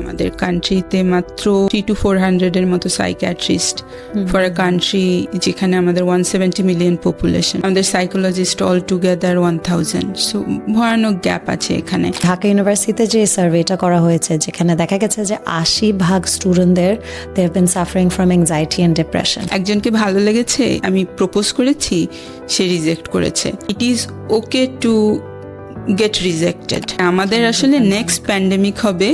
আমাদের কান্ট্রিতে মাত্র 300 to 400 এর মতো সাইকিয়াট্রিস্ট ফর আ কান্ট্রি যেখানে আমাদের 170 মিলিয়ন পপুলেশন, আমাদের সাইকোলজিস্ট অল টুগেদার 1000। সো ভয়ানক গ্যাপ আছে এখানে। ঢাকা ইউনিভার্সিটিতে যে সার্ভেটা করা হয়েছে যেখানে দেখা গেছে যে 80% স্টুডেন্টদের they have been suffering from anxiety and depression. একজনকে ভালো লেগেছে, আমি প্রপোজ করেছি, সে রিজেক্ট করেছে। It is okay to get rejected. আমাদের আসলে নেক্সট প্যান্ডেমিক হবে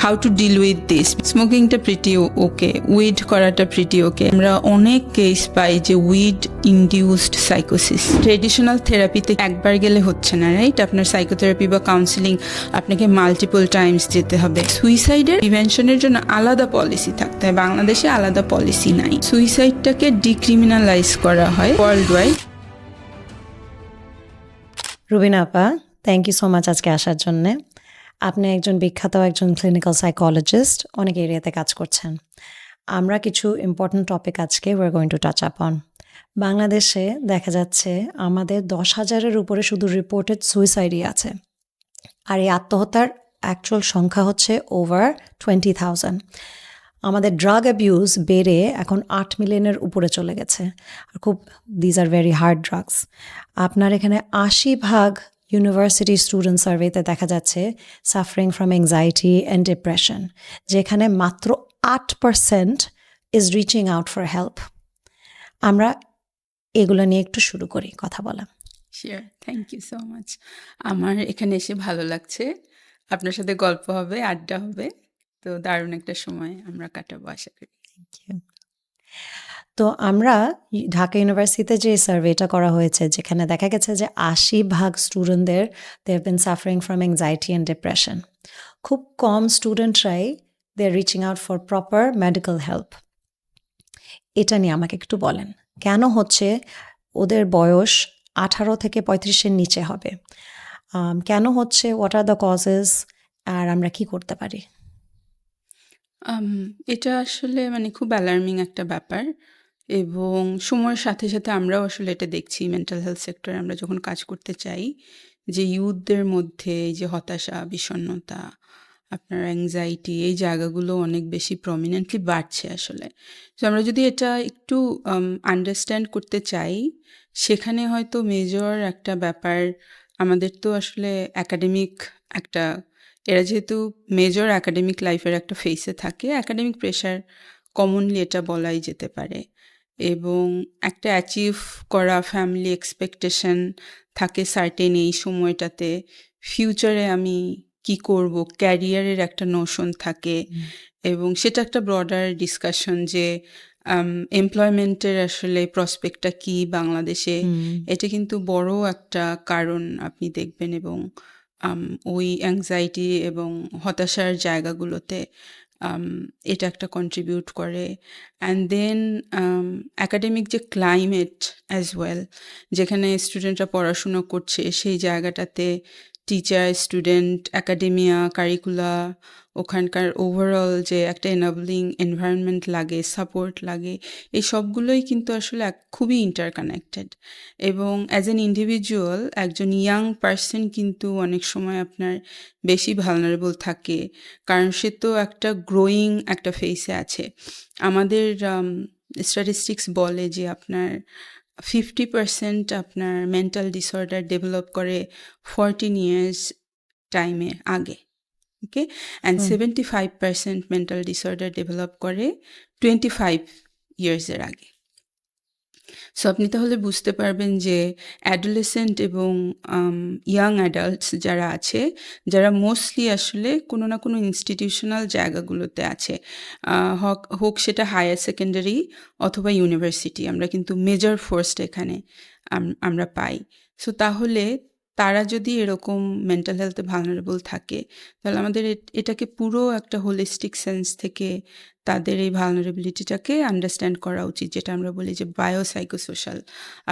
how to deal with this. স্মোকিংটা প্রিটি ওকে, উইড করাটা প্রিটি ওকে। আমরা অনেক কেস পাই যে উইড ইনডিউসড সাইকোসিস। ট্রেডিশনাল থেরাপিতে একবার গেলে হচ্ছে না, রাইট? আপনার সাইকোথেরাপি বা কাউন্সিলিং আপনাকে মাল্টিপল টাইমস যেতে হবে। সুইসাইডের প্রিভেনশনের জন্য আলাদা পলিসি থাকতে হয়, বাংলাদেশে আলাদা পলিসি নাই। সুইসাইডটাকে ডিক্রিমিনালাইজ করা হয় ওয়ার্ল্ড ওয়াইড। রুবিনা আপা, থ্যাংক ইউ সো মাচ আজকে আসার জন্যে। আপনি একজন বিখ্যাত একজন ক্লিনিক্যাল সাইকোলজিস্ট, অনেক এরিয়াতে কাজ করছেন। আমরা কিছু ইম্পর্টেন্ট টপিক আজকে we are going to touch আপন। বাংলাদেশে দেখা যাচ্ছে আমাদের 10,000-এর উপরে শুধু রিপোর্টেড সুইসাইডই আছে, আর এই আত্মহত্যার অ্যাকচুয়াল সংখ্যা হচ্ছে ওভার 20,000। আমাদের ড্রাগ অ্যাবিউজ বেড়ে এখন 8 মিলিয়নের উপরে চলে গেছে, আর খুব these are very hard drugs. আপনার এখানে 80% ইউনিভার্সিটি স্টুডেন্ট সার্ভেতে দেখা যাচ্ছে suffering from anxiety and depression, যেখানে মাত্র 8% is reaching out for help. আমরা এগুলো নিয়ে একটু শুরু করি কথা বলা। Sure, thank you so much. আমার এখানে এসে ভালো লাগছে, আপনার সাথে গল্প হবে, আড্ডা হবে, তো দারুণ একটা সময় আমরা কাটাবো আশা করি। Thank you. তো আমরা ঢাকা ইউনিভার্সিটিতে যে সার্ভেটা করা হয়েছে যেখানে দেখা গেছে যে 80% স্টুডেন্টদের they have been suffering from anxiety and depression. খুব কম স্টুডেন্টরাই they are reaching out for proper medical help. এটা নিয়ে আমাকে একটু বলেন, কেন হচ্ছে ওদের বয়স 18 থেকে 35-এর নিচে হবে? কেন হচ্ছে? What are the causes? আর আমরা কি করতে পারি? এটা আসলে খুব অ্যালার্মিং একটা ব্যাপার, এবং সময়ের সাথে সাথে আমরাও আসলে এটা দেখছি মেন্টাল হেলথ সেক্টরে আমরা যখন কাজ করতে চাই, যে ইউথদের মধ্যে এই যে হতাশা, বিষণ্ণতা, আপনার অ্যাংজাইটি, এই জায়গাগুলো অনেক বেশি প্রমিনেন্টলি বাড়ছে আসলে। তো আমরা যদি এটা একটু আন্ডারস্ট্যান্ড করতে চাই, সেখানে হয়তো মেজর একটা ব্যাপার, আমাদের তো আসলে একাডেমিক একটা, এরা যেহেতু মেজর একাডেমিক লাইফের একটা ফেসে থাকে, একাডেমিক প্রেশার কমনলি এটা বলাই যেতে পারে, এবং একটা অ্যাচিভ করা ফ্যামিলি এক্সপেকটেশন থাকে সার্টেন এই সময়টাতে, ফিউচারে আমি কি করব, ক্যারিয়ারের একটা নোশন থাকে, এবং সেটা একটা ব্রডার ডিসকাশন যে এমপ্লয়মেন্টের আসলে প্রসপেক্টটা কি বাংলাদেশে, এটা কিন্তু বড় একটা কারণ আপনি দেখবেন, এবং ওই অ্যাংজাইটি এবং হতাশার জায়গাগুলোতে এটা একটা কন্ট্রিবিউট করে। অ্যান্ড দেন অ্যাকাডেমিক যে ক্লাইমেট অ্যাজ ওয়েল, যেখানে স্টুডেন্টরা পড়াশুনো করছে, সেই জায়গাটাতে টিচার, স্টুডেন্ট, অ্যাকাডেমিয়া, কারিকুলা, ওখানকার ওভারঅল যে একটা এনাবলিং এনভায়রনমেন্ট লাগে, সাপোর্ট লাগে, এই সবগুলোই কিন্তু আসলে খুবই ইন্টারকানেক্টেড। এবং অ্যাজ এন ইন্ডিভিজুয়াল একজন ইয়াং পার্সন কিন্তু অনেক সময় আপনার বেশি ভালনারেবল থাকে, কারণ সে তো একটা গ্রোয়িং একটা ফেসে আছে। আমাদের স্ট্যাটিস্টিক্স বলে যে আপনার 50% আপনার মেন্টাল ডিসঅর্ডার ডেভেলপ করে 14 ইয়ার্স টাইমে আগে, ওকে, অ্যান্ড 75% মেন্টাল ডিসঅর্ডার ডেভেলপ করে 25 ইয়ার্সের আগে। সো আপনি তাহলে বুঝতে পারবেন যে অ্যাডোলেসেন্ট এবং ইয়াং অ্যাডাল্টস যারা আছে, যারা মোস্টলি আসলে কোনো না কোনো ইনস্টিটিউশনাল জায়গাগুলোতে আছে, হোক সেটা হায়ার সেকেন্ডারি অথবা ইউনিভার্সিটি, আমরা কিন্তু মেজর ফোর্সটা এখানে আমরা পাই। সো তাহলে তারা যদি এরকম মেন্টাল হেলথে ভালনারেবল থাকে, তাহলে আমাদের এটাকে পুরো একটা হোলিস্টিক সেন্স থেকে তাদের এই ভালনারেবিলিটিটাকে আন্ডারস্ট্যান্ড করা উচিত, যেটা আমরা বলি যে বায়োসাইকোসোশ্যাল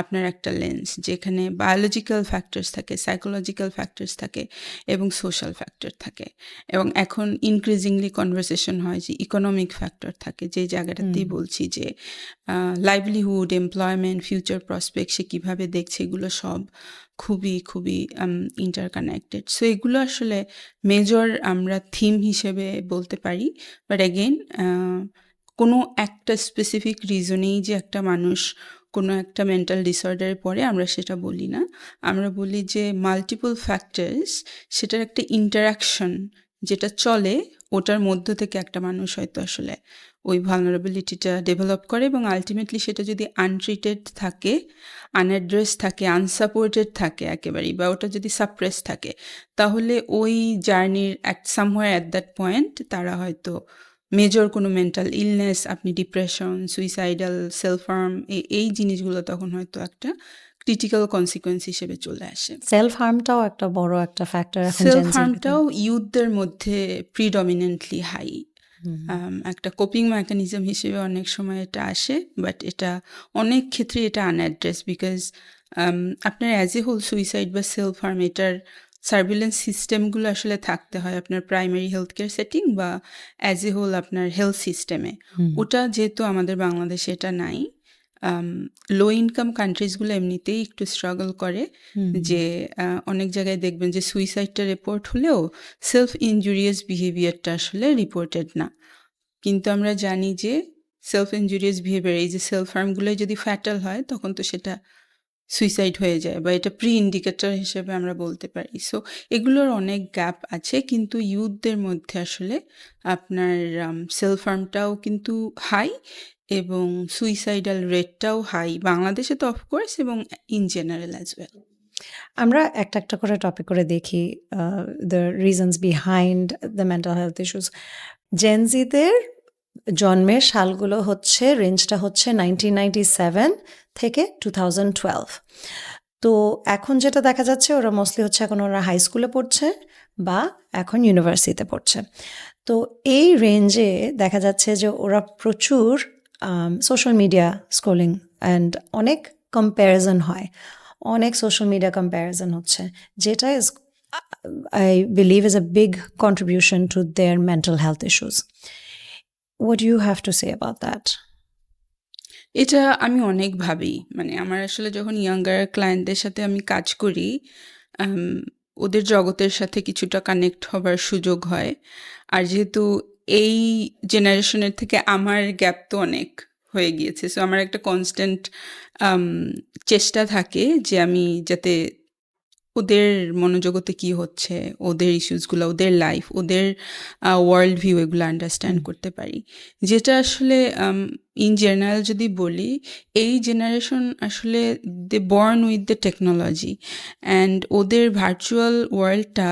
আপনার একটা লেন্স, যেখানে বায়োলজিক্যাল ফ্যাক্টরস থাকে, সাইকোলজিক্যাল ফ্যাক্টরস থাকে এবং সোশ্যাল ফ্যাক্টর থাকে, এবং এখন ইনক্রিজিংলি কনভারসেশন হয় যে ইকোনমিক ফ্যাক্টর থাকে, যেই জায়গাটাতেই বলছি যে লাইভলিহুড, এমপ্লয়মেন্ট, ফিউচার প্রসপেক্ট সে কীভাবে দেখছে, এগুলো সব খুবই খুবই ইন্টারকানেক্টেড। সো এগুলো আসলে মেজর আমরা থিম হিসেবে বলতে পারি, বাট অ্যাগেন কোনো একটা স্পেসিফিক রিজনেই যে একটা মানুষ কোনো একটা মেন্টাল ডিসঅর্ডারে পড়ে আমরা সেটা বলি না, আমরা বলি যে মাল্টিপল ফ্যাক্টরস, সেটার একটা ইন্টারাকশন যেটা চলে, ওটার মধ্য থেকে একটা মানুষ হয়তো আসলে ওই ভালনারেবিলিটিটা ডেভেলপ করে, এবং আলটিমেটলি সেটা যদি আনট্রিটেড থাকে, আনঅ্যাড্রেস থাকে, আনসাপোর্টেড থাকে একেবারেই, বা ওটা যদি সাপ্রেস থাকে, তাহলে ওই জার্নির সামহোয়ার অ্যাট দ্যাট পয়েন্ট তারা হয়তো মেজর কোনো মেন্টাল ইলনেস, আপনি ডিপ্রেশন, সুইসাইডাল, সেলফ হার্ম, এই জিনিসগুলো তখন হয়তো একটা ক্রিটিক্যাল কনসিকোয়েন্স হিসেবে চলে আসে। সেলফ হার্মটাও একটা বড় একটা ফ্যাক্টর এখন সেলফ Gen Z-র হার্মটাও ইউথদের মধ্যে প্রিডমিনেন্টলি হাই, একটা কোপিং মেকানিজম হিসেবে অনেক সময় এটা আসে, বাট এটা অনেক ক্ষেত্রে এটা আনঅ্যাড্রেস, বিকজ আপনার অ্যাজ এ হোল সুইসাইড বা সেলফ হার্ম, এটার সার্ভিলেন্স সিস্টেমগুলো আসলে থাকতে হয় আপনার প্রাইমারি হেলথ কেয়ার সেটিং বা অ্যাজ এ হোল আপনার হেলথ সিস্টেমে। ওটা যেহেতু আমাদের বাংলাদেশে এটা নাই, লো ইনকাম কান্ট্রিজগুলো এমনিতেই একটু স্ট্রাগল করে, যে অনেক জায়গায় দেখবেন যে সুইসাইডটা রিপোর্ট হলেও সেলফ ইনজুরিয়াস বিহেভিয়ারটা আসলে রিপোর্টেড না, কিন্তু আমরা জানি যে সেলফ ইনজুরিয়াস বিহেভিয়ার, এই যে সেলফ হার্মগুলো যদি ফ্যাটাল হয় তখন তো সেটা সুইসাইড হয়ে যায়, বা এটা প্রি ইন্ডিকেটর হিসেবে আমরা বলতে পারি। সো এগুলোর অনেক গ্যাপ আছে, কিন্তু ইউথদের মধ্যে আসলে আপনার সেলফ হার্মটাও কিন্তু হাই এবং সুইসাইডাল রেটটাও হাই, বাংলাদেশে তো অফকোর্স এবং ইন জেনারেল অ্যাজ ওয়েল। আমরা একটা একটা করে টপিক করে দেখি the reasons behind the mental health issues. জেনজিদের জন্মের সালগুলো হচ্ছে, রেঞ্জটা হচ্ছে 1997 থেকে 2012। তো এখন যেটা দেখা যাচ্ছে ওরা মোস্টলি হচ্ছে এখন ওরা হাই স্কুলে পড়ছে বা এখন ইউনিভার্সিটিতে পড়ছে। তো এই রেঞ্জে দেখা যাচ্ছে যে ওরা প্রচুর সোশ্যাল মিডিয়া স্ক্রলিং অ্যান্ড অনেক কম্প্যারিজন হয়, অনেক সোশ্যাল মিডিয়া কম্প্যারিজন হচ্ছে, যেটা is I believe is a big contribution to their mental health issues. What do you have to say about that? এটা আমি অনেক ভাবি, মানে আমার আসলে যখন ইয়াঙ্গার ক্লায়েন্টদের সাথে আমি কাজ করি, ওদের জগতের সাথে কিছুটা কানেক্ট হবার সুযোগ হয়, আর যেহেতু এই জেনারেশনের থেকে আমার গ্যাপ তো অনেক হয়ে গিয়েছে, সো আমার একটা কনস্ট্যান্ট চেষ্টা থাকে যে আমি যাতে ওদের মনোজগতে কি হচ্ছে, ওদের ইস্যুসগুলো, ওদের লাইফ, ওদের ওয়ার্ল্ড ভিউ, এগুলো আন্ডারস্ট্যান্ড করতে পারি, যেটা আসলে ইন জেনারেল যদি বলি, এই জেনারেশন আসলে they born with the technology, and ওদের ভার্চুয়াল ওয়ার্ল্ডটা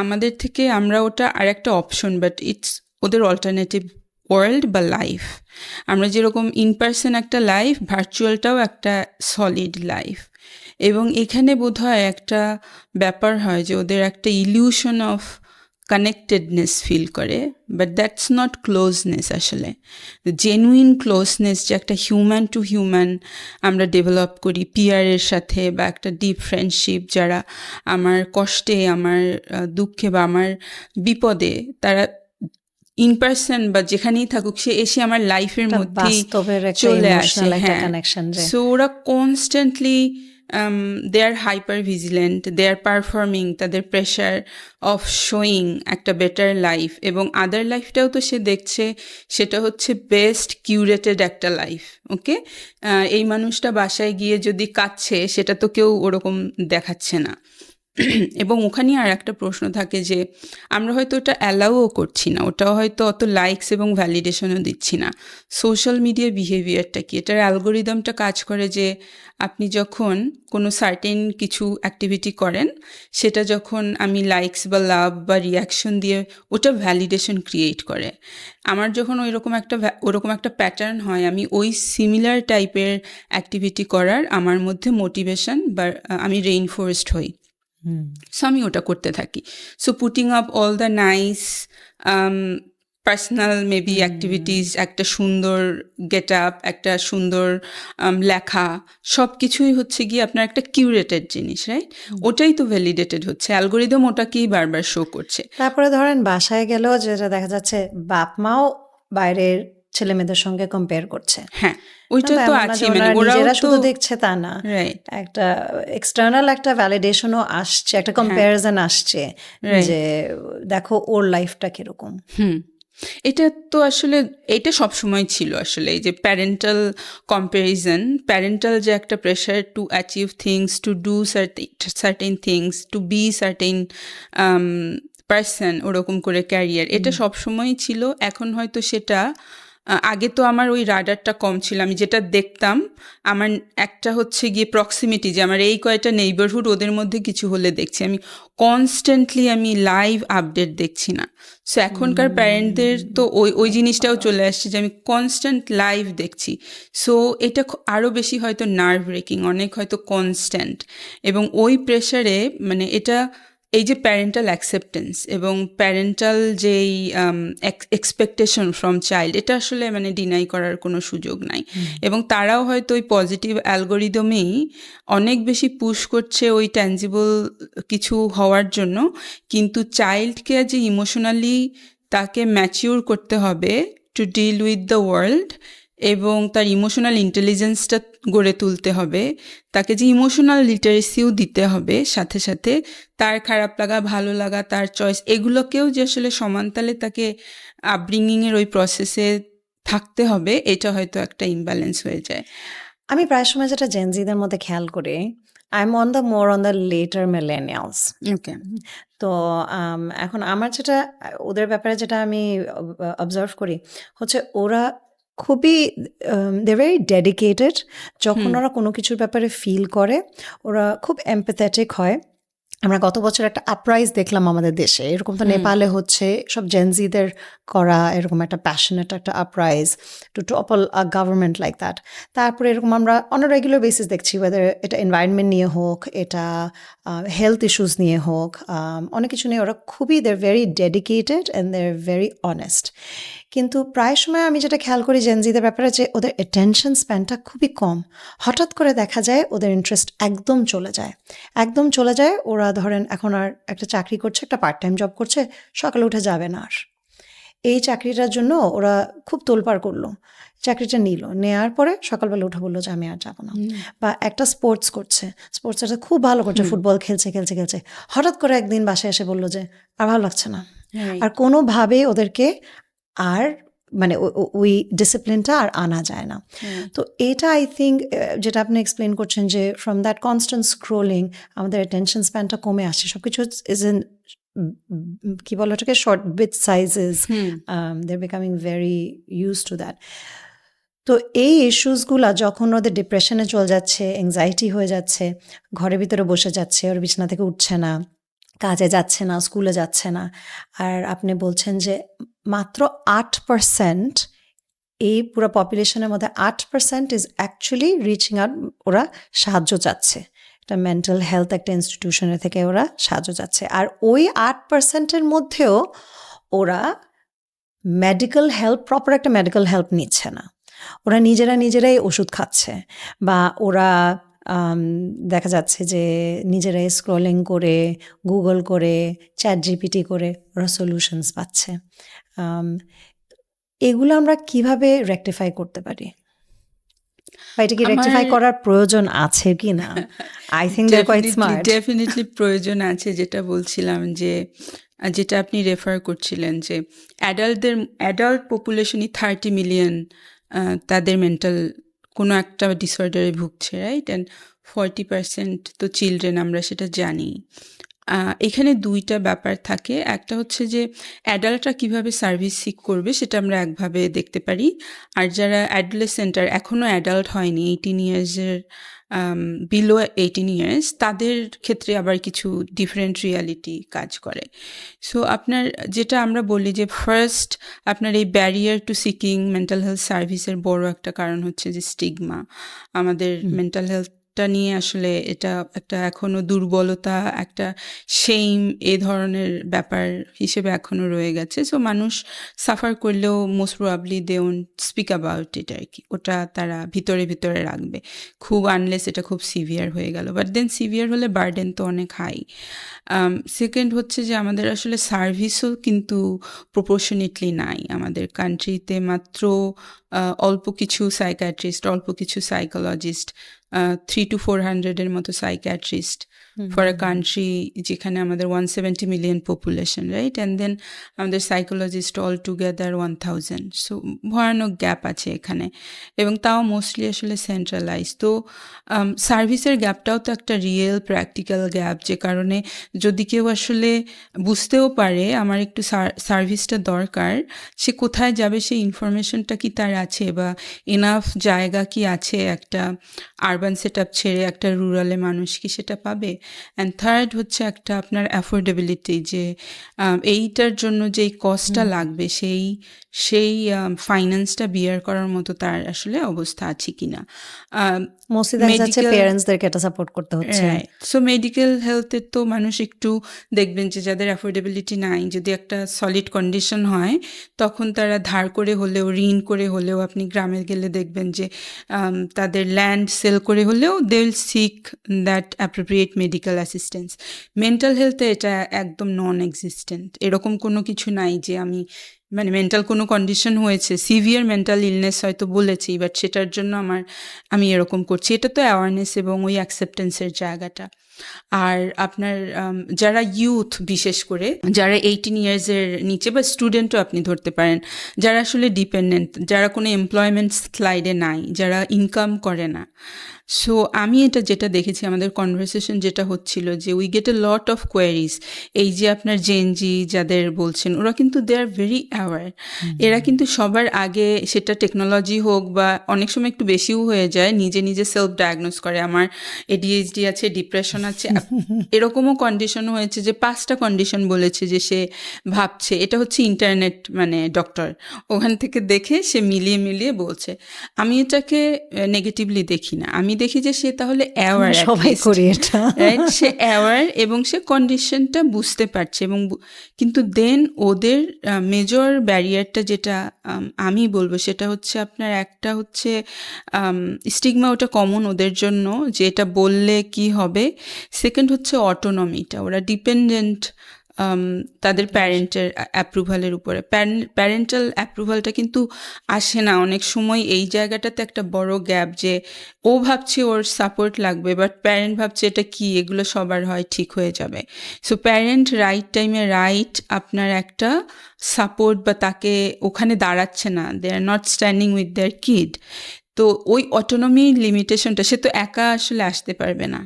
আমাদের থেকে, আমরা ওটা আর একটা অপশন, বাট ইটস ওদের অল্টারনেটিভ ওয়ার্ল্ড বা লাইফ। আমরা যেরকম ইন পার্সন একটা লাইফ, ভার্চুয়ালটাও একটা সলিড লাইফ, এবং এখানে বোধহয় একটা ব্যাপার হয় যে ওদের একটা ইলিউশন অফ কানেক্টেডনেস ফিল করে, বাট দ্যাটস নট ক্লোজনেস। আসলে জেনুইন ক্লোজনেস যে একটা হিউম্যান টু হিউম্যান আমরা ডেভেলপ করি পিয়ারের সাথে, বা একটা ডিপ ফ্রেন্ডশিপ, যারা আমার কষ্টে, আমার দুঃখে বা আমার বিপদে তারা ইন পার্সন বা যেখানেই থাকুক, সে এসে আমার লাইফের মধ্যেই চলে আসে। হ্যাঁ, সো ওরা কনস্ট্যান্টলি দে আর হাইপার ভিজিলেন্ট, দে আর পারফর্মিং, তাদের প্রেশার অফ শোয়িং একটা বেটার লাইফ, এবং আদার লাইফটাও তো সে দেখছে সেটা হচ্ছে বেস্ট কিউরেটেড একটা লাইফ। ওকে, এই মানুষটা বাসায় গিয়ে যদি কাঁদছে, সেটা তো কেউ ওরকম দেখাচ্ছে না। এবং ওখানে আর একটা প্রশ্ন থাকে যে আমরা হয়তো ওটা অ্যালাউও করছি না, ওটাও হয়তো অত লাইকস এবং ভ্যালিডেশনও দিচ্ছি না। সোশ্যাল মিডিয়া বিহেভিয়ারটা কি, এটার অ্যালগোরিদমটা কাজ করে যে আপনি যখন কোনো সার্টেন কিছু অ্যাক্টিভিটি করেন, সেটা যখন আমি লাইকস বা লাভ বা রিয়াকশন দিয়ে ওটা ভ্যালিডেশন ক্রিয়েট করে। আমার যখন ওরকম একটা প্যাটার্ন হয়, আমি ওই সিমিলার টাইপের অ্যাক্টিভিটি করার আমার মধ্যে মোটিভেশন বা আমি রেইনফোর্সড হই, সো আমি ওটা করতে থাকি। So putting up all the nice personal maybe activities, একটা সুন্দর গেট আপ, একটা সুন্দর লেখা, সব কিছুই হচ্ছে গিয়ে আপনার একটা কিউরেটেড জিনিস, রাইট? ওটাই তো ভ্যালিডেটেড হচ্ছে, অ্যালগোরিদম ওটাকেই বারবার শো করছে। তারপরে ধরেন বাসায় গেলেও যেটা দেখা যাচ্ছে বাপ মাও বাইরের ছেলে মেয়েদের সঙ্গে কম্পেয়ার করছে। হ্যাঁ, ওইটা তো আছে, মানে ওরাও নিজেরা তো শুধু দেখছে তা না, রাইট, একটা এক্সটার্নাল একটা ভ্যালিডেশনও আসছে, একটা কম্প্যারিজন আসছে যে দেখো ওর লাইফটা কিরকম। এটা তো আসলে এটা সবসময় ছিল আসলে, এই যে প্যারেন্টাল কম্প্যারিজন, প্যারেন্টাল যে একটা pressure to achieve things, to do certain things, to be certain person, ওরকম করে ক্যারিয়ার, এটা সবসময়ই ছিল। এখন হয়তো সেটা আগে তো আমার ওই রাডারটা কম ছিল, আমি যেটা দেখতাম আমার একটা হচ্ছে গিয়ে প্রক্সিমিটি, যে আমার এই কয়টা নেইবারহুড, ওদের মধ্যে কিছু হলে দেখছি, আমি কনস্ট্যান্টলি আমি লাইভ আপডেট দেখছি না। সো এখনকার প্যারেন্টদের তো ওই জিনিসটাও চলে আসছে যে আমি কনস্ট্যান্ট লাইভ দেখছি। সো এটা আরও বেশি হয়তো নার্ভ ব্রেকিং, অনেক হয়তো কনস্ট্যান্ট, এবং ওই প্রেশারে মানে এটা এই যে প্যারেন্টাল অ্যাকসেপ্টেন্স এবং প্যারেন্টাল যেই এক্সপেকটেশন ফ্রম চাইল্ড, এটা আসলে মানে ডিনাই করার কোনো সুযোগ নাই। এবং তারাও হয়তো ওই পজিটিভ অ্যালগোরিদমেই অনেক বেশি পুশ করছে ওই ট্যাঞ্জিবল কিছু হওয়ার জন্য, কিন্তু চাইল্ডকে যে ইমোশনালি তাকে ম্যাচিউর করতে হবে to deal with the world, এবং তার ইমোশনাল ইন্টেলিজেন্সটা গড়ে তুলতে হবে, তাকে যে ইমোশনাল লিটারেসিও দিতে হবে, সাথে সাথে তার খারাপ লাগা, ভালো লাগা, তার চয়েস, এগুলোকেও যে আসলে সমানতালে তাকে আপব্রিঙ্গিংয়ের ওই প্রসেসে থাকতে হবে, এটা হয়তো একটা ইমব্যালেন্স হয়ে যায়। আমি প্রায় সময় যেটা জেনজিদের মধ্যে খেয়াল করি, I am on the latter millennials. Okay, তো এখন আমার যেটা ওদের ব্যাপারে যেটা আমি অবজার্ভ করি হচ্ছে ওরা খুবই দে ভেরি ডেডিকেটেড। যখন ওরা কোনো কিছুর ব্যাপারে ফিল করে ওরা খুব এমপ্যাথেটিক হয়। আমরা গত বছর একটা আপরাইজ দেখলাম আমাদের দেশে, এরকম তো নেপালে হচ্ছে, সব জেনজিদের করা এরকম একটা প্যাশনেট একটা uprise to topple a government like that. তারপরে এরকম আমরা অন রেগুলার বেসিস দেখছি, ওয়েদার এটা এনভায়রনমেন্ট নিয়ে হোক, এটা হেলথ ইস্যুস নিয়ে হোক, অনেক কিছু নিয়ে ওরা খুবই they are very dedicated and they are very honest. কিন্তু প্রায় সময় আমি যেটা খেয়াল করি জেনজিদের ব্যাপারে, যে ওদের অ্যাটেনশন স্প্যানটা খুবই কম। হঠাৎ করে দেখা যায় ওদের ইন্টারেস্ট একদম চলে যায়। ওরা ধরেন এখন আর একটা চাকরি করছে, একটা পার্ট টাইম জব করছে, সকালে উঠে যাবে না আর। এই চাকরিটার জন্য ওরা খুব তোলপাড় করলো, চাকরিটা নেওয়ার পরে সকালবেলা উঠে বললো যে আমি আর যাবো না। বা একটা স্পোর্টসটা খুব ভালো করছে, ফুটবল খেলছে, হঠাৎ করে একদিন বাসায় এসে বললো যে আর ভালো লাগছে না। আর কোনোভাবেই ওদেরকে আর মানে ওই ডিসিপ্লিনটা আর আনা যায় না। তো এটা আই থিঙ্ক যেটা আপনি এক্সপ্লেন করছেন যে ফ্রম দ্যাট কনস্ট্যান্ট স্ক্রোলিং আমাদের অ্যাটেনশন স্প্যানটা কমে আসছে, সবকিছু ইজ ইন কি বলো ওটাকে short bit sizes, they are becoming very use to that. তো এই ইস্যুসগুলা যখন ওদের ডিপ্রেশনে চলে যাচ্ছে, অ্যাংজাইটি হয়ে যাচ্ছে, ঘরের ভিতরে বসে যাচ্ছে, ওর বিছানা থেকে উঠছে না, কাজে যাচ্ছে না, স্কুলে যাচ্ছে না, আর আপনি বলছেন যে মাত্র 8% এই পুরো পপুলেশনের মধ্যে 8% ইজ অ্যাকচুয়ালি রিচিং আউট, ওরা সাহায্য চাচ্ছে, একটা মেন্টাল হেলথ একটা ইনস্টিটিউশনের থেকে ওরা সাহায্য চাচ্ছে। আর ওই 8%-এর মধ্যেও ওরা প্রপার একটা মেডিকেল হেল্প নিচ্ছে না, ওরা নিজেরাই ওষুধ খাচ্ছে, বা ওরা দেখা যাচ্ছে যে নিজেরাই স্ক্রলিং করে, গুগল করে, ChatGPT করে ওরা সলিউশনস পাচ্ছে। এগুলো আমরা কিভাবে রেকটিফাই করতে পারি, বা এটা কি রেকটিফাই করার প্রয়োজন আছে কি না? I think they are quite smart. Definitely প্রয়োজন আছে, যেটা বলছিলাম যে যেটা আপনি রেফার করছিলেন যে অ্যাডাল্ট পপুলেশনই 30 মিলিয়ন তাদের মেন্টাল কোনো একটা ডিসঅর্ডারে ভুগছে, রাইট? অ্যান্ড 40% তো চিলড্রেন, আমরা সেটা জানি। এখানে দুইটা ব্যাপার থাকে, একটা হচ্ছে যে অ্যাডাল্টরা কীভাবে সার্ভিস সিক করবে সেটা আমরা একভাবে দেখতে পারি, আর যারা অ্যাডোলেসেন্ট আর এখনও অ্যাডাল্ট হয়নি, 18 ইয়ার্সের বিলো 18 ইয়ার্স, তাদের ক্ষেত্রে আবার কিছু ডিফারেন্ট রিয়ালিটি কাজ করে। সো আপনার যেটা আমরা বলি যে ফার্স্ট আপনার এই barrier two seeking mental health সার্ভিসের বড় একটা কারণ হচ্ছে যে স্টিগমা। আমাদের মেন্টাল হেলথ হেলথটা নিয়ে আসলে এটা একটা এখনও দুর্বলতা, একটা শেম এ ধরনের ব্যাপার হিসেবে এখনও রয়ে গেছে। সো মানুষ সাফার করলেও most probably they won't speak about it আর কি, ওটা তারা ভিতরে ভিতরে রাখবে খুব, আনলেস এটা খুব সিভিয়ার হয়ে গেল। বাট দেন সিভিয়ার হলে বার্ডেন তো অনেক হাই। সেকেন্ড হচ্ছে যে আমাদের আসলে সার্ভিসও কিন্তু প্রপোর্শনেটলি নাই আমাদের কান্ট্রিতে। মাত্র অল্প কিছু সাইকিয়াট্রিস্ট, অল্প কিছু সাইকোলজিস্ট, 300 to 400 মতো সাইকিয়াট্রিস্ট ফর আ কান্ট্রি যেখানে আমাদের 170 million population, right? And then আমাদের সাইকোলজিস্ট অল টুগেদার 1000। সো ভয়ানক গ্যাপ আছে এখানে, এবং তাও মোস্টলি আসলে সেন্ট্রালাইজ। তো সার্ভিসের গ্যাপটাও তো একটা রিয়েল প্র্যাকটিক্যাল গ্যাপ, যে কারণে যদি কেউ আসলে বুঝতেও পারে আমার একটু সার্ভিসটা দরকার, সে কোথায় যাবে, সেই ইনফরমেশনটা কি তার আছে, বা এনাফ জায়গা কি আছে একটা আরবান সেট আপ ছেড়ে একটা রুরালে মানুষ কি সেটা পাবে? অ্যান্ড থার্ড হচ্ছে একটা আপনার অ্যাফোর্ডেবিলিটি, যে এইটার জন্য যেই কস্টটা লাগবে সেই ফাইন্যান্সটা বিয়ার করার মতো তার আসলে অবস্থা আছে কিনা। মোস্টলি দেখা যাচ্ছে পেরেন্টসদেরকে এটা সাপোর্ট করতে হচ্ছে। সো মেডিকেল হেলথের তো মানুষ একটু দেখবেন যে যাদের অ্যাফোর্ডেবিলিটি নাই, যদি একটা সলিড কন্ডিশন হয় তখন তারা ধার করে হলেও, ঋণ করে হলেও, আপনি গ্রামে গেলে দেখবেন যে তাদের ল্যান্ড সেল করে হলেও they will seek that appropriate medical assistance. Mental হেলথে এটা একদম নন এক্সিস্টেন্ট, এরকম কোনো কিছু নাই যে আমি মানে মেন্টাল কোনো কন্ডিশন হয়েছে, সিভিয়ার মেন্টাল ইলনেস হয়তো বলেছি, বাট সেটার জন্য আমি এরকম করছি। এটা তো অ্যাওয়ারনেস এবং ওই অ্যাকসেপ্টেন্সের জায়গাটা। আর আপনার যারা ইউথ, বিশেষ করে যারা 18 ইয়ার্সের নিচে, বা স্টুডেন্টও আপনি ধরতে পারেন, যারা আসলে ডিপেন্ডেন্ট, যারা কোনো এমপ্লয়মেন্ট স্লাইডে নাই, যারা ইনকাম করে না। সো আমি যেটা দেখেছি আমাদের কনভারসেশন যেটা হচ্ছিল, যে we get A lot of queries. এই যে আপনার জেনজি যাদের বলছেন, ওরা কিন্তু দে আর ভেরি অ্যাওয়ার। এরা কিন্তু সবার আগে, সেটা টেকনোলজি হোক বা অনেক সময় একটু বেশিও হয়ে যায়, নিজে নিজে সেলফ ডায়াগনোস করে আমার ADHD আছে, ডিপ্রেশন আছে। এরকমও কন্ডিশন হয়েছে যে 5টা কন্ডিশন বলেছে যে সে ভাবছে। এটা হচ্ছে ইন্টারনেট মানে ডক্টর, ওখান থেকে দেখে সে মিলিয়ে বলছে। আমি এটাকে নেগেটিভলি দেখি না, আমি দেখি যে সে তাহলে অ্যাওয়ার, সবাই করি এটা, রাইট? সে অ্যাওয়ার এবং সে কন্ডিশনটা বুঝতে পারছে। এবং কিন্তু দেন ওদের মেজর ব্যারিয়ারটা যেটা আমি বলবো, সেটা হচ্ছে আপনার একটা হচ্ছে স্টিগমা, ওটা কমন ওদের জন্য, যে এটা বললে কি হবে। সেকেন্ড হচ্ছে অটোনমিটা, ওরা ডিপেন্ডেন্ট তাদের প্যারেন্টের অ্যাপ্রুভালের উপরে। প্যারেন্টাল অ্যাপ্রুভালটা কিন্তু আসে না অনেক সময়। এই জায়গাটাতে একটা বড় গ্যাপ, যে ও ভাবছে ওর সাপোর্ট লাগবে, বাট প্যারেন্ট ভাবছে এটা কি, এগুলো সবার হয়, ঠিক হয়ে যাবে। সো প্যারেন্ট রাইট টাইমে রাইট আপনার একটা সাপোর্ট বা তাকে ওখানে দাঁড়াচ্ছে না, they are not standing with their kid. তো ওই অটোনমি লিমিটেশনটা, সে তো একা আসলে আসতে পারবে না,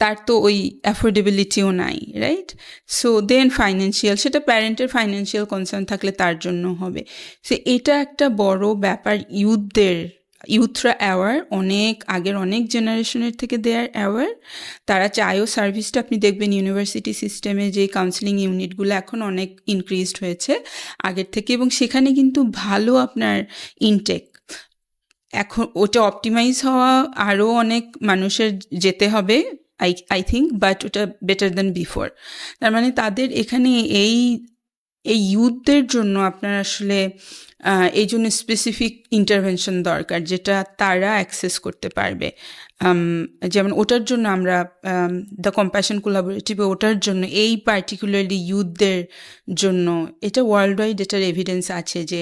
তার তো ওই অ্যাফোর্ডেবিলিটিও নাই, রাইট? সো দেন ফাইন্যান্সিয়াল, সেটা প্যারেন্টের ফাইন্যান্সিয়াল কনসার্ন থাকলে তার জন্য হবে। সো এটা একটা বড় ব্যাপার। ইউথরা অ্যাওয়ার, অনেক আগের অনেক জেনারেশনের থেকে দে আর অ্যাওয়ার। তারা চায়ও সার্ভিসটা, আপনি দেখবেন ইউনিভার্সিটি সিস্টেমে যে কাউন্সেলিং ইউনিটগুলো এখন অনেক ইনক্রিজড হয়েছে আগের থেকে, এবং সেখানে কিন্তু ভালো আপনার ইনটেক। এখন ওটা অপটিমাইজ হওয়া আরও অনেক মানুষের যেতে হবে আই থিঙ্ক, বাট ওটা বেটার দ্যান বিফোর। তার মানে তাদের এখানে এই ইউথদের জন্য আপনার আসলে এই জন্য স্পেসিফিক ইন্টারভেনশন দরকার, যেটা তারা অ্যাক্সেস করতে পারবে। যেমন ওটার জন্য আমরা দ্য কম্প্যাশন কোলাবোরেটিভে, ওটার জন্য এই পার্টিকুলারলি ইউথদের জন্য, এটা ওয়ার্ল্ড ওয়াইড এটার এভিডেন্স আছে যে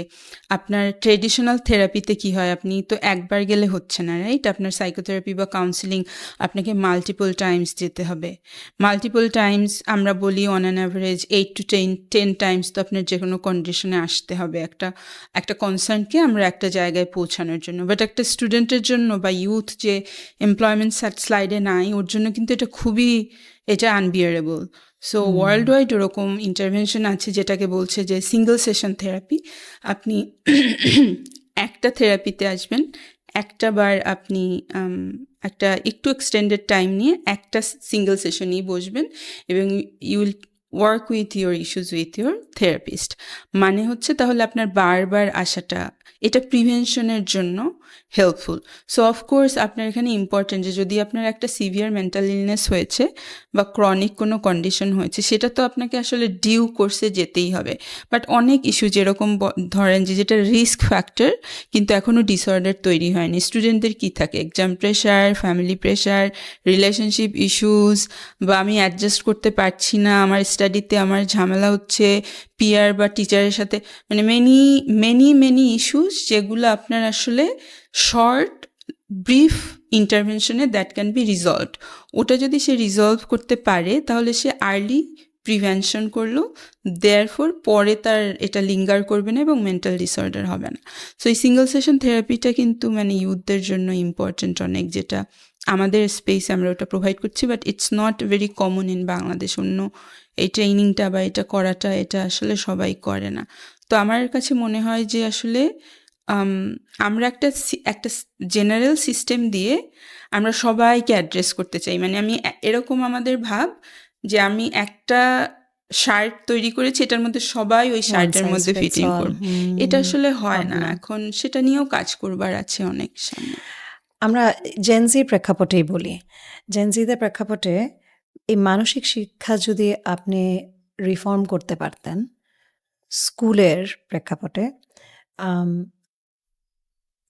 আপনার ট্রেডিশনাল থেরাপিতে কি হয়, আপনি তো একবার গেলে হচ্ছে না, রাইট? আপনার সাইকোথেরাপি বা কাউন্সিলিং আপনাকে মাল্টিপল টাইমস যেতে হবে। মাল্টিপল টাইমস আমরা বলি on an average 8 to 10 Times তো আপনার যে কোনো কন্ডিশনে আসতে হবে একটা কনসার্নকে আমরা একটা জায়গায় পৌঁছানোর জন্য। বাট একটা স্টুডেন্টের জন্য বা ইউথ যে এমপ্লয়মেন্ট স্লাইডে নাই, ওর জন্য কিন্তু এটা আনবিয়ারেবল। সো ওয়ার্ল্ড ওয়াইড ওরকম ইন্টারভেনশন আছে যেটাকে বলছে যে সিঙ্গল সেশন থেরাপি। আপনি একটা থেরাপিতে আসবেন, একটা বার আপনি একটা একটু এক্সটেন্ডেড টাইম নিয়ে একটা সিঙ্গল সেশনেই বসবেন, এবং you will work with your issues with your therapist. মানে হচ্ছে তাহলে আপনার বারবার আসাটা, এটা প্রিভেনশনের জন্য হেল্পফুল। সো অফকোর্স আপনার এখানে ইম্পর্টেন্ট যে যদি আপনার একটা সিভিয়ার মেন্টাল ইলনেস হয়েছে বা ক্রনিক কোনো কন্ডিশন হয়েছে, সেটা তো আপনাকে আসলে ডিউ কোর্সে যেতেই হবে। বাট অনেক ইস্যু যেরকম ধরেন যে যেটা রিস্ক ফ্যাক্টর কিন্তু এখনও ডিসঅর্ডার তৈরি হয়নি। স্টুডেন্টদের কী থাকে, exam pressure, family pressure, relationship issues, বা আমি অ্যাডজাস্ট করতে পারছি না, আমার স্টাডিতে আমার ঝামেলা হচ্ছে পিয়ার বা টিচারের সাথে, মানে মেনি ইস্যুস যেগুলো আপনার আসলে শর্ট ব্রিফ ইন্টারভেনশনে দ্যাট ক্যান বি রিজলভড। ওটা যদি সে রিজলভ করতে পারে তাহলে সে আর্লি প্রিভেনশন করলো, দেয়ারফোর পরে তার এটা লিঙ্গার করবে না এবং মেন্টাল ডিসঅর্ডার হবে না। সো এই সিঙ্গল সেশন থেরাপিটা কিন্তু মানে ইউথদের জন্য ইম্পর্টেন্ট অনেক, যেটা আমাদের স্পেস আমরা ওটা প্রোভাইড করছি, but it's not very common in Bangladesh. অন্য এই ট্রেনিংটা বা এটা করাটা এটা আসলে সবাই করে না। তো আমার কাছে মনে হয় যে আসলে আমরা একটা জেনারেল সিস্টেম দিয়ে আমরা সবাইকে অ্যাড্রেস করতে চাই। মানে আমি এরকম আমাদের ভাব যে আমি একটা শার্ট তৈরি করেছি, এটার মধ্যে সবাই ওই শার্টের মধ্যে ফিটিং করবে, এটা আসলে হয় না। এখন সেটা নিয়েও কাজ করবার আছে অনেক সামনে। আমরা জেনজির প্রেক্ষাপটেই বলি, জেনজিদের প্রেক্ষাপটে এই মানসিক শিক্ষা যদি আপনি রিফর্ম করতে পারতেন স্কুলের প্রেক্ষাপটে,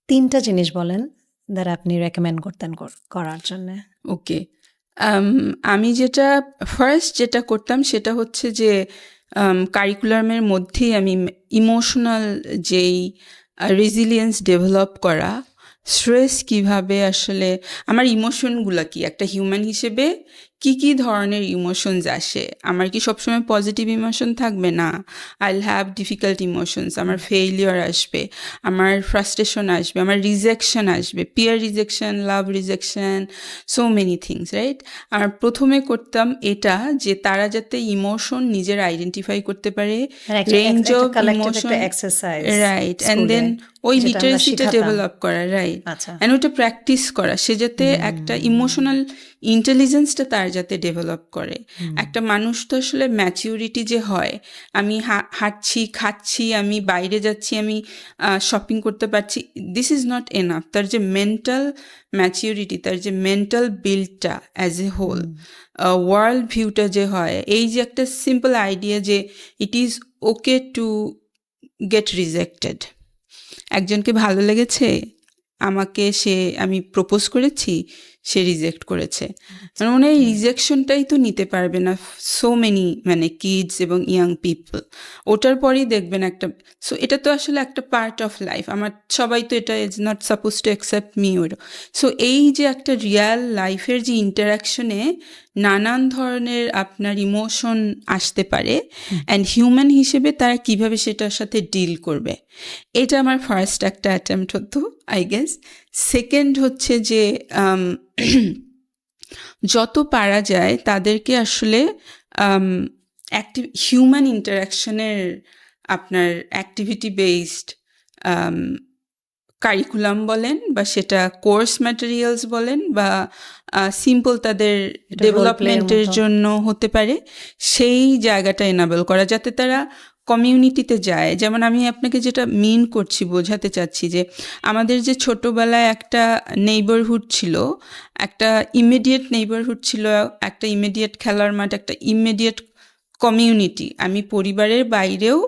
3টা জিনিস বলেন দ্বারা আপনি রেকমেন্ড করতেন করার জন্য। ওকে, আমি ফার্স্ট যেটা করতাম সেটা হচ্ছে যে কারিকুলামের মধ্যেই আমি ইমোশনাল যেই রেজিলিয়েন্স ডেভেলপ করা, স্ট্রেস কিভাবে আসলে আমার ইমোশনগুলো কি, একটা হিউম্যান হিসেবে কি কি ধরনের ইমোশনস আসে, আমার কি সবসময় পজিটিভ ইমোশন থাকবে না, I will have difficult emotions, আমার ফেইলিওর আসবে, আমার ফ্রাস্ট্রেশন আসবে, আমার রিজেকশন আসবে, peer rejection, love rejection, so many things, right? আর প্রথমে করতাম এটা যে তারা যাতে ইমোশন নিজের আইডেন্টিফাই করতে পারে, range of emotion, right, and then ওই লিটারেসিটা ডেভেলপ করা, রাইট, অ্যান্ড ওটা প্র্যাকটিস করা, সে যাতে একটা ইমোশনাল ইন্টেলিজেন্সটা তার যাতে ডেভেলপ করে। একটা মানুষ তো আসলে ম্যাচিউরিটি যে হয়, আমি হাঁটছি, খাচ্ছি, আমি বাইরে যাচ্ছি, আমি শপিং করতে পারছি, দিস ইজ নট এনাফ। তার যে মেন্টাল ম্যাচিউরিটি, তার যে মেন্টাল বিল্ডটা অ্যাজ এ হোল, ওয়ার্ল্ড ভিউটা যে হয়, এই যে একটা সিম্পল আইডিয়া যে it is okay to get rejected. একজনকে ভালো লেগেছে আমাকে, আমি প্রপোজ করেছি, সে রিজেক্ট করেছে, মানে মনে হয় রিজেকশনটাই তো নিতে পারবে না সো মেনি মানে কিডস এবং ইয়াং পিপল। ওটার পরেই দেখবেন একটা, সো এটা তো আসলে একটা পার্ট অফ লাইফ, আমার সবাই তো এটা is not suppose to accept me or. So এই যে একটা রিয়াল লাইফের যে ইন্টারাকশনে নানান ধরনের আপনার ইমোশন আসতে পারে, অ্যান্ড হিউম্যান হিসেবে তারা কিভাবে সেটার সাথে ডিল করবে, এটা আমার ফার্স্ট একটা অ্যাটেম্প্ট হতো আই গেস। সেকেন্ড হচ্ছে যে যত পারা যায় তাদেরকে আসলে হিউম্যান ইন্টারাকশনের আপনার অ্যাক্টিভিটি বেসড কারিকুলাম বলেন, বা সেটা কোর্স ম্যাটেরিয়ালস বলেন, বা সিম্পল তাদের ডেভেলপমেন্টের জন্য হতে পারে, সেই জায়গাটা এনাবেল করা যাতে তারা কমিউনিটিতে যায়। যেমন আমি আপনাকে যেটা মিন করছি, বোঝাতে চাচ্ছি যে আমাদের যে ছোটোবেলায় একটা নেইবারহুড ছিল, একটা ইমিডিয়েট নেইবারহুড ছিল, একটা ইমিডিয়েট খেলার মাঠ, একটা ইমিডিয়েট কমিউনিটি, আমি পরিবারের বাইরেও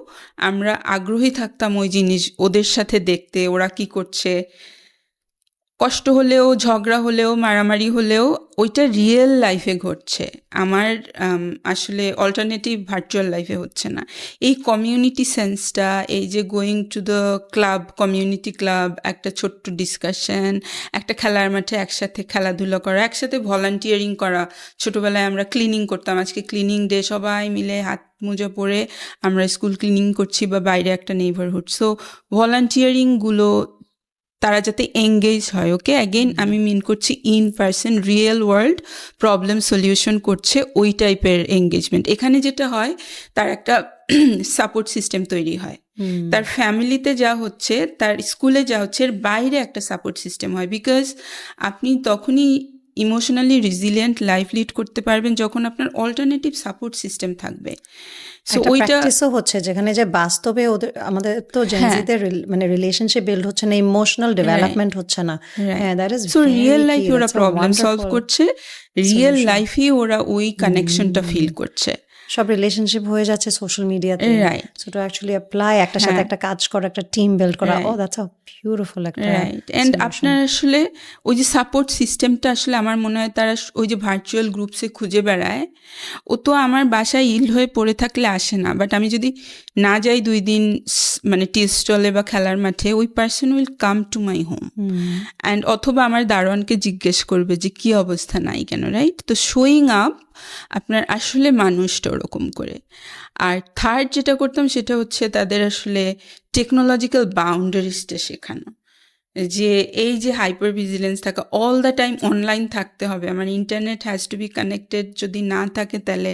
আমরা আগ্রহী থাকতাম ওই জিনিস ওদের সাথে দেখতে, ওরা কি করছে, কষ্ট হলেও, ঝগড়া হলেও, মারামারি হলেও ওইটা রিয়েল লাইফে ঘটছে, আমার আসলে অল্টারনেটিভ ভার্চুয়াল লাইফে হচ্ছে না। এই কমিউনিটি সেন্সটা, এই যে going to the club, community club, একটা ছোট্ট ডিসকাশন, একটা খেলার মাঠে একসাথে খেলাধুলা করা, একসাথে ভলান্টিয়ারিং করা, ছোটোবেলায় আমরা ক্লিনিং করতাম, আজকে ক্লিনিং ডে, সবাই মিলে হাত মোজা পরে আমরা স্কুল ক্লিনিং করছি বা বাইরে একটা নেইবারহুড, সো ভলান্টিয়ারিংগুলো তারা যাতে এঙ্গেজ হয়। ওকে, অ্যাগেন আমি মিন করছি in person, real world problem solution করছে, ওই টাইপের এঙ্গেজমেন্ট। এখানে যেটা হয় তার একটা সাপোর্ট সিস্টেম তৈরি হয়, তার ফ্যামিলিতে যা হচ্ছে, তার স্কুলে যা হচ্ছে, এর বাইরে একটা সাপোর্ট সিস্টেম হয়, বিকজ আপনি তখনই ইমোশনালি রিজিলিয়েন্ট লাইফ লিড করতে পারবেন যখন আপনার অল্টারনেটিভ সাপোর্ট সিস্টেম থাকবে। সো একটা ওইটা প্র্যাকটিসও হচ্ছে যেখানে যে বাস্তবে ওদের আমাদের তো জেনজিদের মানে রিলেশনশিপ বিল্ড হচ্ছে না, ইমোশনাল ডেভেলপমেন্ট হচ্ছে না। হ্যাঁ, that is so real very লাইফে কি, ওরা প্রবলেম সলভ করছে, রিয়েল লাইফেই ওরা ওই কানেকশনটা ফিল করছে। সব রিলেশনশিপ হয়ে যাচ্ছে সোশ্যাল মিডিয়াতে। Right, so to actually apply একটা সাথে একটা কাজ করা, একটা টিম বিল্ড করা, ও দ্যাটস আ বিউটিফুল একটা রাইট। অ্যান্ড আপনার আসলে ওই যে সাপোর্ট সিস্টেমটা আসলে আমার মনে হয় তারা ওই যে ভার্চুয়াল গ্রুপসে খুঁজে বেড়ায়, ও তো আমার বাসায় ইল হয়ে পড়ে থাকলে আসে না, বাট আমি যদি না যাই 2 দিন মানে টি স্টলে বা খেলার মাঠে, ওই person will come to my home and অথবা আমার দারোয়ানকে জিজ্ঞেস করবে যে কী অবস্থা নাই কেন, রাইট? তো শোয়িং আপ আপনার আসলে মানুষটা ওরকম করে। আর থার্ড যেটা করতাম সেটা হচ্ছে তাদের আসলে টেকনোলজিক্যাল বাউন্ডারিজটা শেখানো, যে এই যে হাইপার ভিজিলেন্স থাকা, অল দ্য টাইম অনলাইন থাকতে হবে, আমার internet has to B connected, যদি না থাকে তাহলে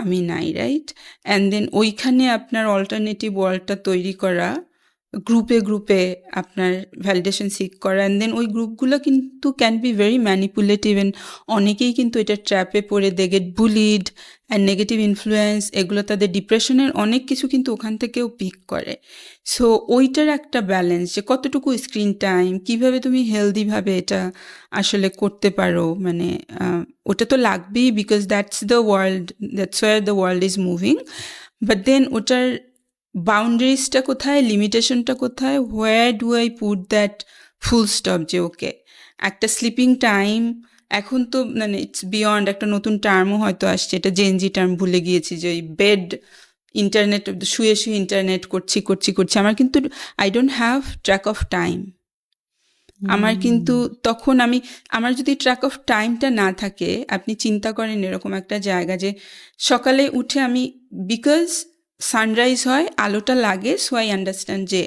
আমি নাই, রাইট? অ্যান্ড দেন ওইখানে আপনার অল্টারনেটিভ ওয়ার্ল্ডটা তৈরি করা, গ্রুপে গ্রুপে আপনার ভ্যালিডেশন সিক করা, অ্যান্ড দেন ওই গ্রুপগুলো কিন্তু can be very manipulative, and অনেকেই কিন্তু এটা ট্র্যাপে পড়ে they get bullied and negative influence, এগুলো তাদের ডিপ্রেশনের অনেক কিছু কিন্তু ওখান থেকেও পিক করে। সো ওইটার একটা ব্যালেন্স, যে কতটুকু স্ক্রিন টাইম, কীভাবে তুমি হেলদিভাবে এটা আসলে করতে পারো, মানে ওটা তো লাগবেই, because that's the world, that's where the world is moving, but then ওটার বাউন্ডারিজটা কোথায়, লিমিটেশনটা কোথায়, where do I put that full stop, যে ওকে একটা স্লিপিং টাইম, এখন তো মানে ইটস বিয়ন্ড, একটা নতুন টার্মও হয়তো আসছে, এটা জেনজি টার্ম ভুলে গিয়েছি, যে ওই বেড ইন্টারনেট, শুয়ে শুয়ে ইন্টারনেট করছি, আমার কিন্তু I don't have track of time. আমার কিন্তু তখন আমার যদি ট্র্যাক অফ টাইমটা না থাকে, আপনি চিন্তা করেন এরকম একটা জায়গা যে সকালে উঠে আমি, বিকজ সানরাইজ হয়, আলোটা লাগে, সো আই আন্ডারস্ট্যান্ড যে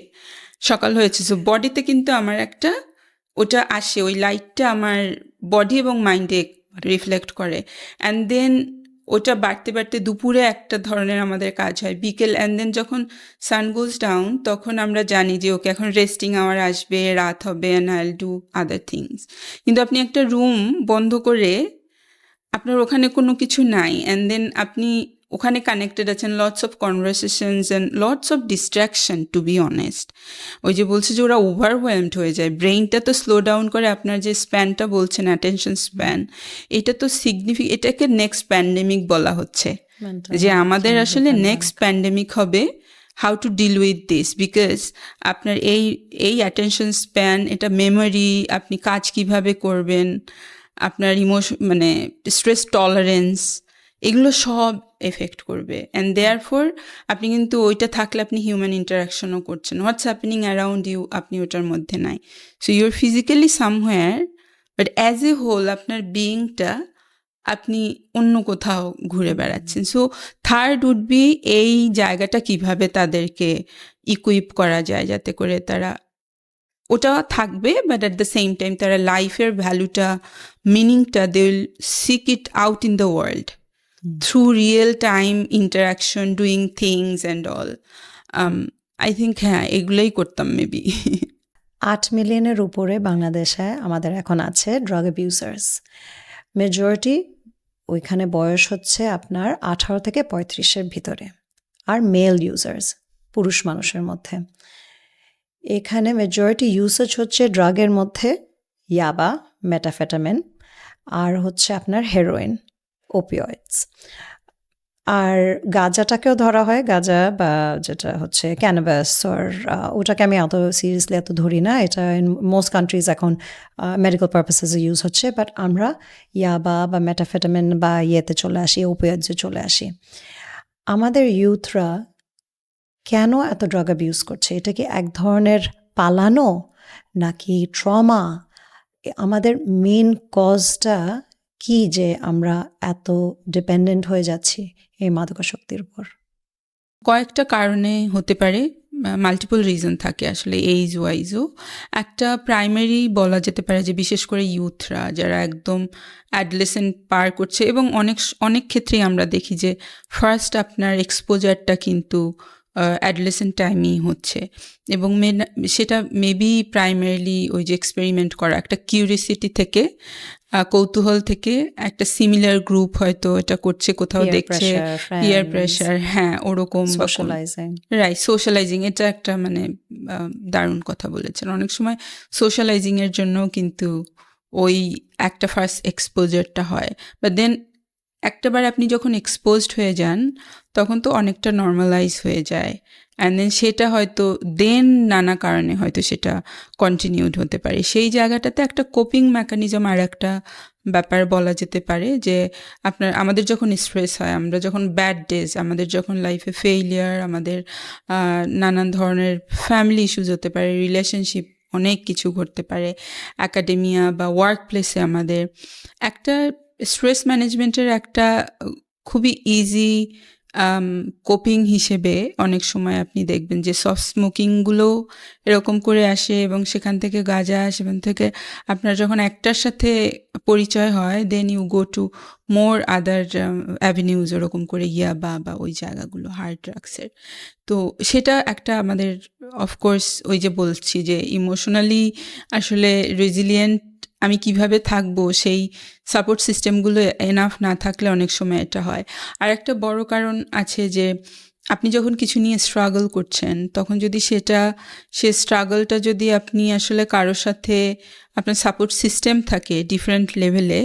সকাল হয়েছে, সো বডিতে কিন্তু আমার একটা ওটা আসে, ওই লাইটটা আমার বডি এবং মাইন্ডে রিফ্লেক্ট করে, অ্যান্ড দেন ওটা বাড়তে বাড়তে দুপুরে একটা ধরনের আমাদের কাজ হয়, বিকেল, অ্যান্ড দেন যখন সান গোজ ডাউন তখন আমরা জানি যে ওকে এখন রেস্টিং আওয়ার আসবে, রাত হবে, and I will do other things. কিন্তু আপনি একটা রুম বন্ধ করে, আপনার ওখানে কোনো কিছু নাই, অ্যান্ড দেন আপনি ওখানে কানেক্টেড আছেন, lots of conversations and lots of distraction, to be honest. ওই যে বলছে যে ওরা ওভারওয়েলমড হয়ে যায়, ব্রেইনটা তো স্লো ডাউন করে, আপনার যে স্প্যানটা বলছেন অ্যাটেনশন স্প্যান, এটা তো এটাকে নেক্সট প্যান্ডেমিক বলা হচ্ছে, যে আমাদের আসলে নেক্সট প্যান্ডেমিক হবে, how to deal with this, because আপনার এই অ্যাটেনশন স্প্যান, এটা মেমোরি, আপনি কাজ কিভাবে করবেন, আপনার মানে স্ট্রেস টলারেন্স, এগুলো সব এফেক্ট করবে, অ্যান্ড দেয়ারফর আপনি কিন্তু ওইটা থাকলে আপনি হিউম্যান ইন্টারাকশনও করছেন, হোয়াটস হ্যাপেনিং অ্যারাউন্ড ইউ আপনি ওটার মধ্যে নাই, so you're physically somewhere, but as a whole আপনার বিইংটা আপনি অন্য কোথাও ঘুরে বেড়াচ্ছেন। সো থার্ড উড বি এই জায়গাটা কিভাবে তাদেরকে ইকুইপ করা যায় যাতে করে তারা ওটা থাকবে, but at the same time তারা লাইফের ভ্যালুটা, মিনিংটা, they will seek it out in the world through real time interaction, doing things and all. I think হ্যাঁ, এগুলোই করতাম মেবি। 8 মিলিয়নের উপরে বাংলাদেশে আমাদের এখন আছে ড্রাগ অ্যাবিউজার্স। মেজরিটি ওইখানে বয়স হচ্ছে আপনার 18 থেকে 35-এর ভিতরে, আর মেল ইউজার্স, পুরুষ মানুষের মধ্যে। এখানে মেজরিটি ইউসেজ হচ্ছে ড্রাগের মধ্যে ইয়াবা, মেটাফেটামিন, আর হচ্ছে আপনার হেরোইন, ওপিওয়েডস। আর গাঁজাটাকেও ধরা হয়, গাঁজা বা যেটা হচ্ছে ক্যানাবাস, আর ওটাকে আমি অত সিরিয়াসলি এত ধরি না, এটা ইন মোস্ট কান্ট্রিজ এখন মেডিকেল পারপাসেসে ইউজ হচ্ছে, বাট আমরা ইয়াবা বা মেটাফেটামিন বা ইয়েতে চলে আসি, ওপিওয়েডসে চলে আসি। আমাদের ইউথরা কেন এত ড্রাগ অ্যাবিউজ করছে? এটা কি এক ধরনের পালানো নাকি ট্রমা? আমাদের মেন কজটা কি যে আমরা এত ডিপেন্ডেন্ট হয়ে যাচ্ছি এই মাদকাসক্তির উপর? কয়েকটা কারণে হতে পারে, মাল্টিপল রিজন থাকে আসলে এইজ ওয়াইজও। একটা প্রাইমারি বলা যেতে পারে যে বিশেষ করে ইউথরা যারা একদম অ্যাডলেসেন্ট পার করছে, এবং অনেক ক্ষেত্রেই আমরা দেখি যে ফার্স্ট আপনার এক্সপোজারটা কিন্তু অ্যাডোলেসেন্ট টাইমেই হচ্ছে, এবং সেটা মেবি প্রাইমারিলি ওই যে এক্সপেরিমেন্ট করা একটা কিউরিসিটি থেকে, কৌতূহল থেকে, একটা সিমিলার গ্রুপ হয়তো এটা করছে, কোথাও Peer দেখছে, pressure, পিয়ার friends, প্রেশার, হ্যাঁ ওরকম, socializing. রাইট, সোশ্যালাইজিং, এটা একটা মানে দারুণ কথা বলেছেন। অনেক সময় সোশ্যালাইজিংয়ের জন্য কিন্তু ওই একটা ফার্স্ট এক্সপোজারটা হয়, বাট দেন একটাবার আপনি যখন এক্সপোজড হয়ে যান তখন তো অনেকটা নর্মালাইজ হয়ে যায়, অ্যান্ড দেন সেটা হয়তো দেন নানা কারণে হয়তো সেটা কন্টিনিউড হতে পারে। সেই জায়গাটাতে একটা কোপিং মেকানিজম আর একটা ব্যাপার বলা যেতে পারে যে আমাদের যখন স্ট্রেস হয়, আমরা যখন ব্যাড ডেজ, আমাদের যখন লাইফে ফেইলিয়ার, আমাদের নানান ধরনের ফ্যামিলি ইস্যুজ হতে পারে, রিলেশনশিপ, অনেক কিছু ঘটতে পারে, অ্যাকাডেমিয়া বা ওয়ার্ক প্লেসে আমাদের একটা স্ট্রেস ম্যানেজমেন্টের একটা খুবই ইজি কোপিং হিসেবে অনেক সময় আপনি দেখবেন যে সফট স্মোকিংগুলো এরকম করে আসে, এবং সেখান থেকে গাঁজা, সেখান থেকে আপনার যখন একটার সাথে পরিচয় হয়, then you go to more other avenues, ওরকম করে ইয়াবা বা ওই জায়গাগুলো, হার্ড ড্রাগসের। তো সেটা একটা আমাদের অফকোর্স ওই যে বলছি যে ইমোশনালি আসলে রেজিলিয়েন্ট আমি কিভাবে থাকবো, সেই সাপোর্ট সিস্টেমগুলো এনাফ না থাকলে অনেক সময় এটা হয়। আর একটা বড় কারণ আছে যে আপনি যখন কিছু নিয়ে স্ট্রাগল করছেন, তখন যদি সে স্ট্রাগলটা যদি আপনি আসলে কারোর সাথে আপনার সাপোর্ট সিস্টেম থাকে ডিফারেন্ট লেভেলে,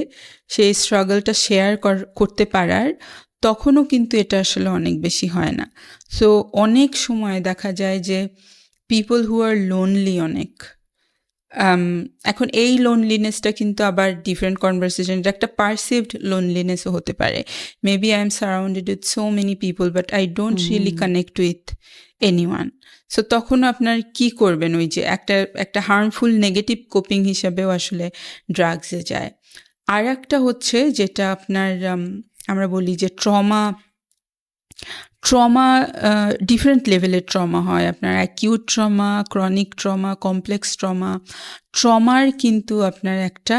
সেই স্ট্রাগলটা শেয়ার করতে পারার, তখনও কিন্তু এটা আসলে অনেক বেশি হয় না। সো অনেক সময় দেখা যায় যে পিপল হু আর লোনলি অনেক, এখন এই লোনলিনেসটা কিন্তু আবার ডিফারেন্ট কনভারসেশন, এটা একটা পারসিভড লোনলিনেসও হতে পারে। Maybe I am surrounded with so many people but I don't really connect with anyone. So তখন আপনার কি করবেন, ওই যে একটা হার্মফুল নেগেটিভ কোপিং হিসাবেও আসলে ড্রাগসে যায়। আর একটা হচ্ছে যেটা আপনার আমরা বলি যে ট্রমা ডিফারেন্ট লেভেলের ট্রমা হয়, আপনার acute trauma, chronic trauma, complex ট্রমার কিন্তু আপনার একটা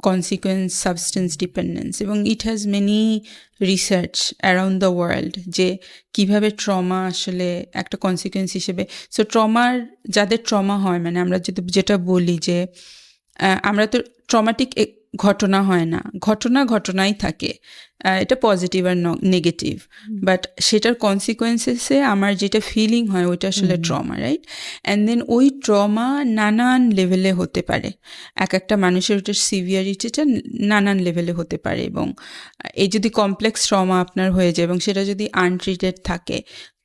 কনসিকুয়েন্স সাবস্টেন্স ডিপেন্ডেন্স, এবং it has many research around the world যে কিভাবে ট্রমা আসলে একটা কনসিকুয়েন্স হিসেবে। সো যাদের ট্রমা হয়, মানে আমরা যেটা বলি যে আমরা তো ট্রমাটিক ঘটনা হয় না, ঘটনাই থাকে, এটা পজিটিভ আর নেগেটিভ, বাট সেটার কনসিকোয়েন্সেসে আমার যেটা ফিলিং হয় ওইটা আসলে ট্রমা, রাইট? অ্যান্ড দেন ওই ট্রমা নানান লেভেলে হতে পারে, একটা মানুষের ওটার সিভিয়ারিটিটা নানান লেভেলে হতে পারে, এবং এই যদি কমপ্লেক্স ট্রমা আপনার হয়ে যায় এবং সেটা যদি আনট্রিটেড থাকে,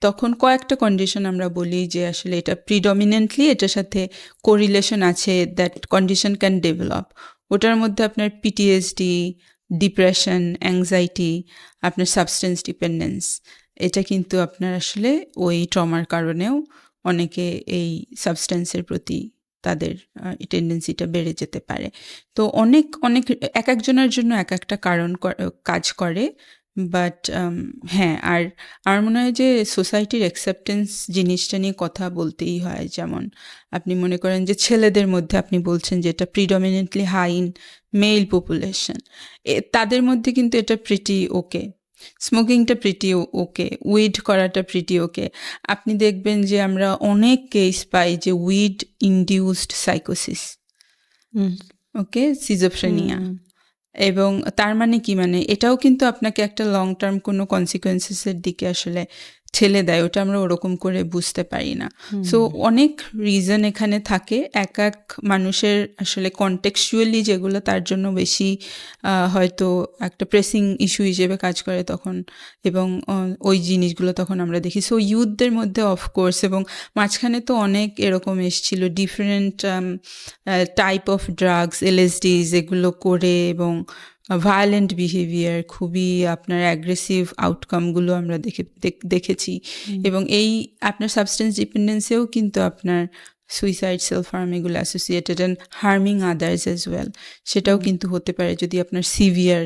তখন কয়েকটা কন্ডিশন আমরা বলি যে আসলে এটা প্রিডমিনেন্টলি এটার সাথে কোরিলেশন আছে, দ্যাট কন্ডিশন ক্যান ডেভেলপ। ওটার মধ্যে আপনার পিটিএসডি, ডিপ্রেশন, অ্যাংজাইটি, আপনার সাবস্টেন্স ডিপেন্ডেন্স, এটা কিন্তু আপনার আসলে ওই ট্রমার কারণেও অনেকে এই সাবস্টেন্সের প্রতি তাদের টেন্ডেন্সিটা বেড়ে যেতে পারে। তো অনেক এক একজনের জন্য এক একটা কারণ কাজ করে, বাট হ্যাঁ, আর আমার মনে হয় যে সোসাইটির অ্যাকসেপ্টেন্স জিনিসটা নিয়ে কথা বলতেই হয়। যেমন আপনি মনে করেন যে ছেলেদের মধ্যে আপনি বলছেন যে এটা predominantly high in male population, তাদের মধ্যে কিন্তু এটা প্রিটি ওকে, স্মোকিংটা প্রিটি ওকে, উইড করাটা প্রিটি ওকে। আপনি দেখবেন যে আমরা অনেক কেস পাই যে উইড ইনডিউসড সাইকোসিস, ওকে, সিজোফ্রেনিয়া, এবং তার মানে কি, মানে এটাও কিন্তু আপনাকে একটা লং টার্ম কোনো কনসিকোয়েন্সেসের দিকে আসলে ঠেলে দেয়, ওটা আমরা ওরকম করে বুঝতে পারি না। সো অনেক রিজন এখানে থাকে, এক মানুষের আসলে কনটেক্সচুয়ালি যেগুলো তার জন্য বেশি হয়তো একটা প্রেসিং ইস্যু হিসেবে কাজ করে তখন, এবং ওই জিনিসগুলো তখন আমরা দেখি। সো ইউথদের মধ্যে অফকোর্স, এবং মাঝখানে তো অনেক এরকম এসেছিল ডিফারেন্ট টাইপ অফ ড্রাগস, এলএসডিজ, এগুলো করে এবং ভায়োলেন্ট বিহেভিয়ার, খুবই আপনার অ্যাগ্রেসিভ আউটকামগুলো আমরা দেখেছি, এবং এই আপনার সাবস্টেন্স ডিপেন্ডেন্সেও কিন্তু আপনার সুইসাইড, সেলফ হার্ম, এগুলো associated and harming others as well, সেটাও কিন্তু হতে পারে যদি আপনার সিভিয়ার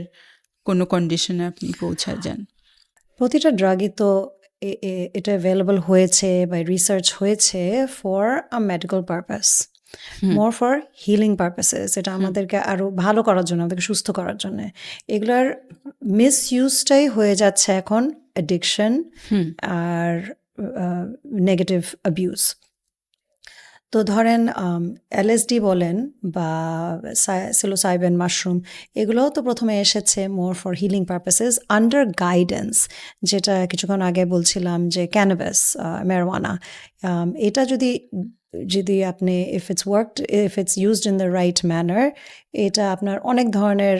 কোনো কন্ডিশনে আপনি পৌঁছা যান। প্রতিটা ড্রাগই তো এটা অ্যাভেলেবল হয়েছে বা রিসার্চ হয়েছে for a medical purpose, more for healing purposes, এটা আমাদেরকে আরও ভালো করার জন্য, আমাদেরকে সুস্থ করার জন্য। এগুলার মিসইউজটাই হয়ে যাচ্ছে এখন অ্যাডিকশন আর নেগেটিভ অ্যাবিউজ। তো ধরেন LSD বলেন বা সিলোসাইবেন মাশরুম, এগুলোও তো প্রথমে এসেছে মোর for healing purposes under guidance, যেটা কিছুক্ষণ আগে বলছিলাম যে ক্যানাবিস, ম্যারিজুয়ানা, এটা যদি আপনি if it's used in the right manner, এটা আপনার অনেক ধরনের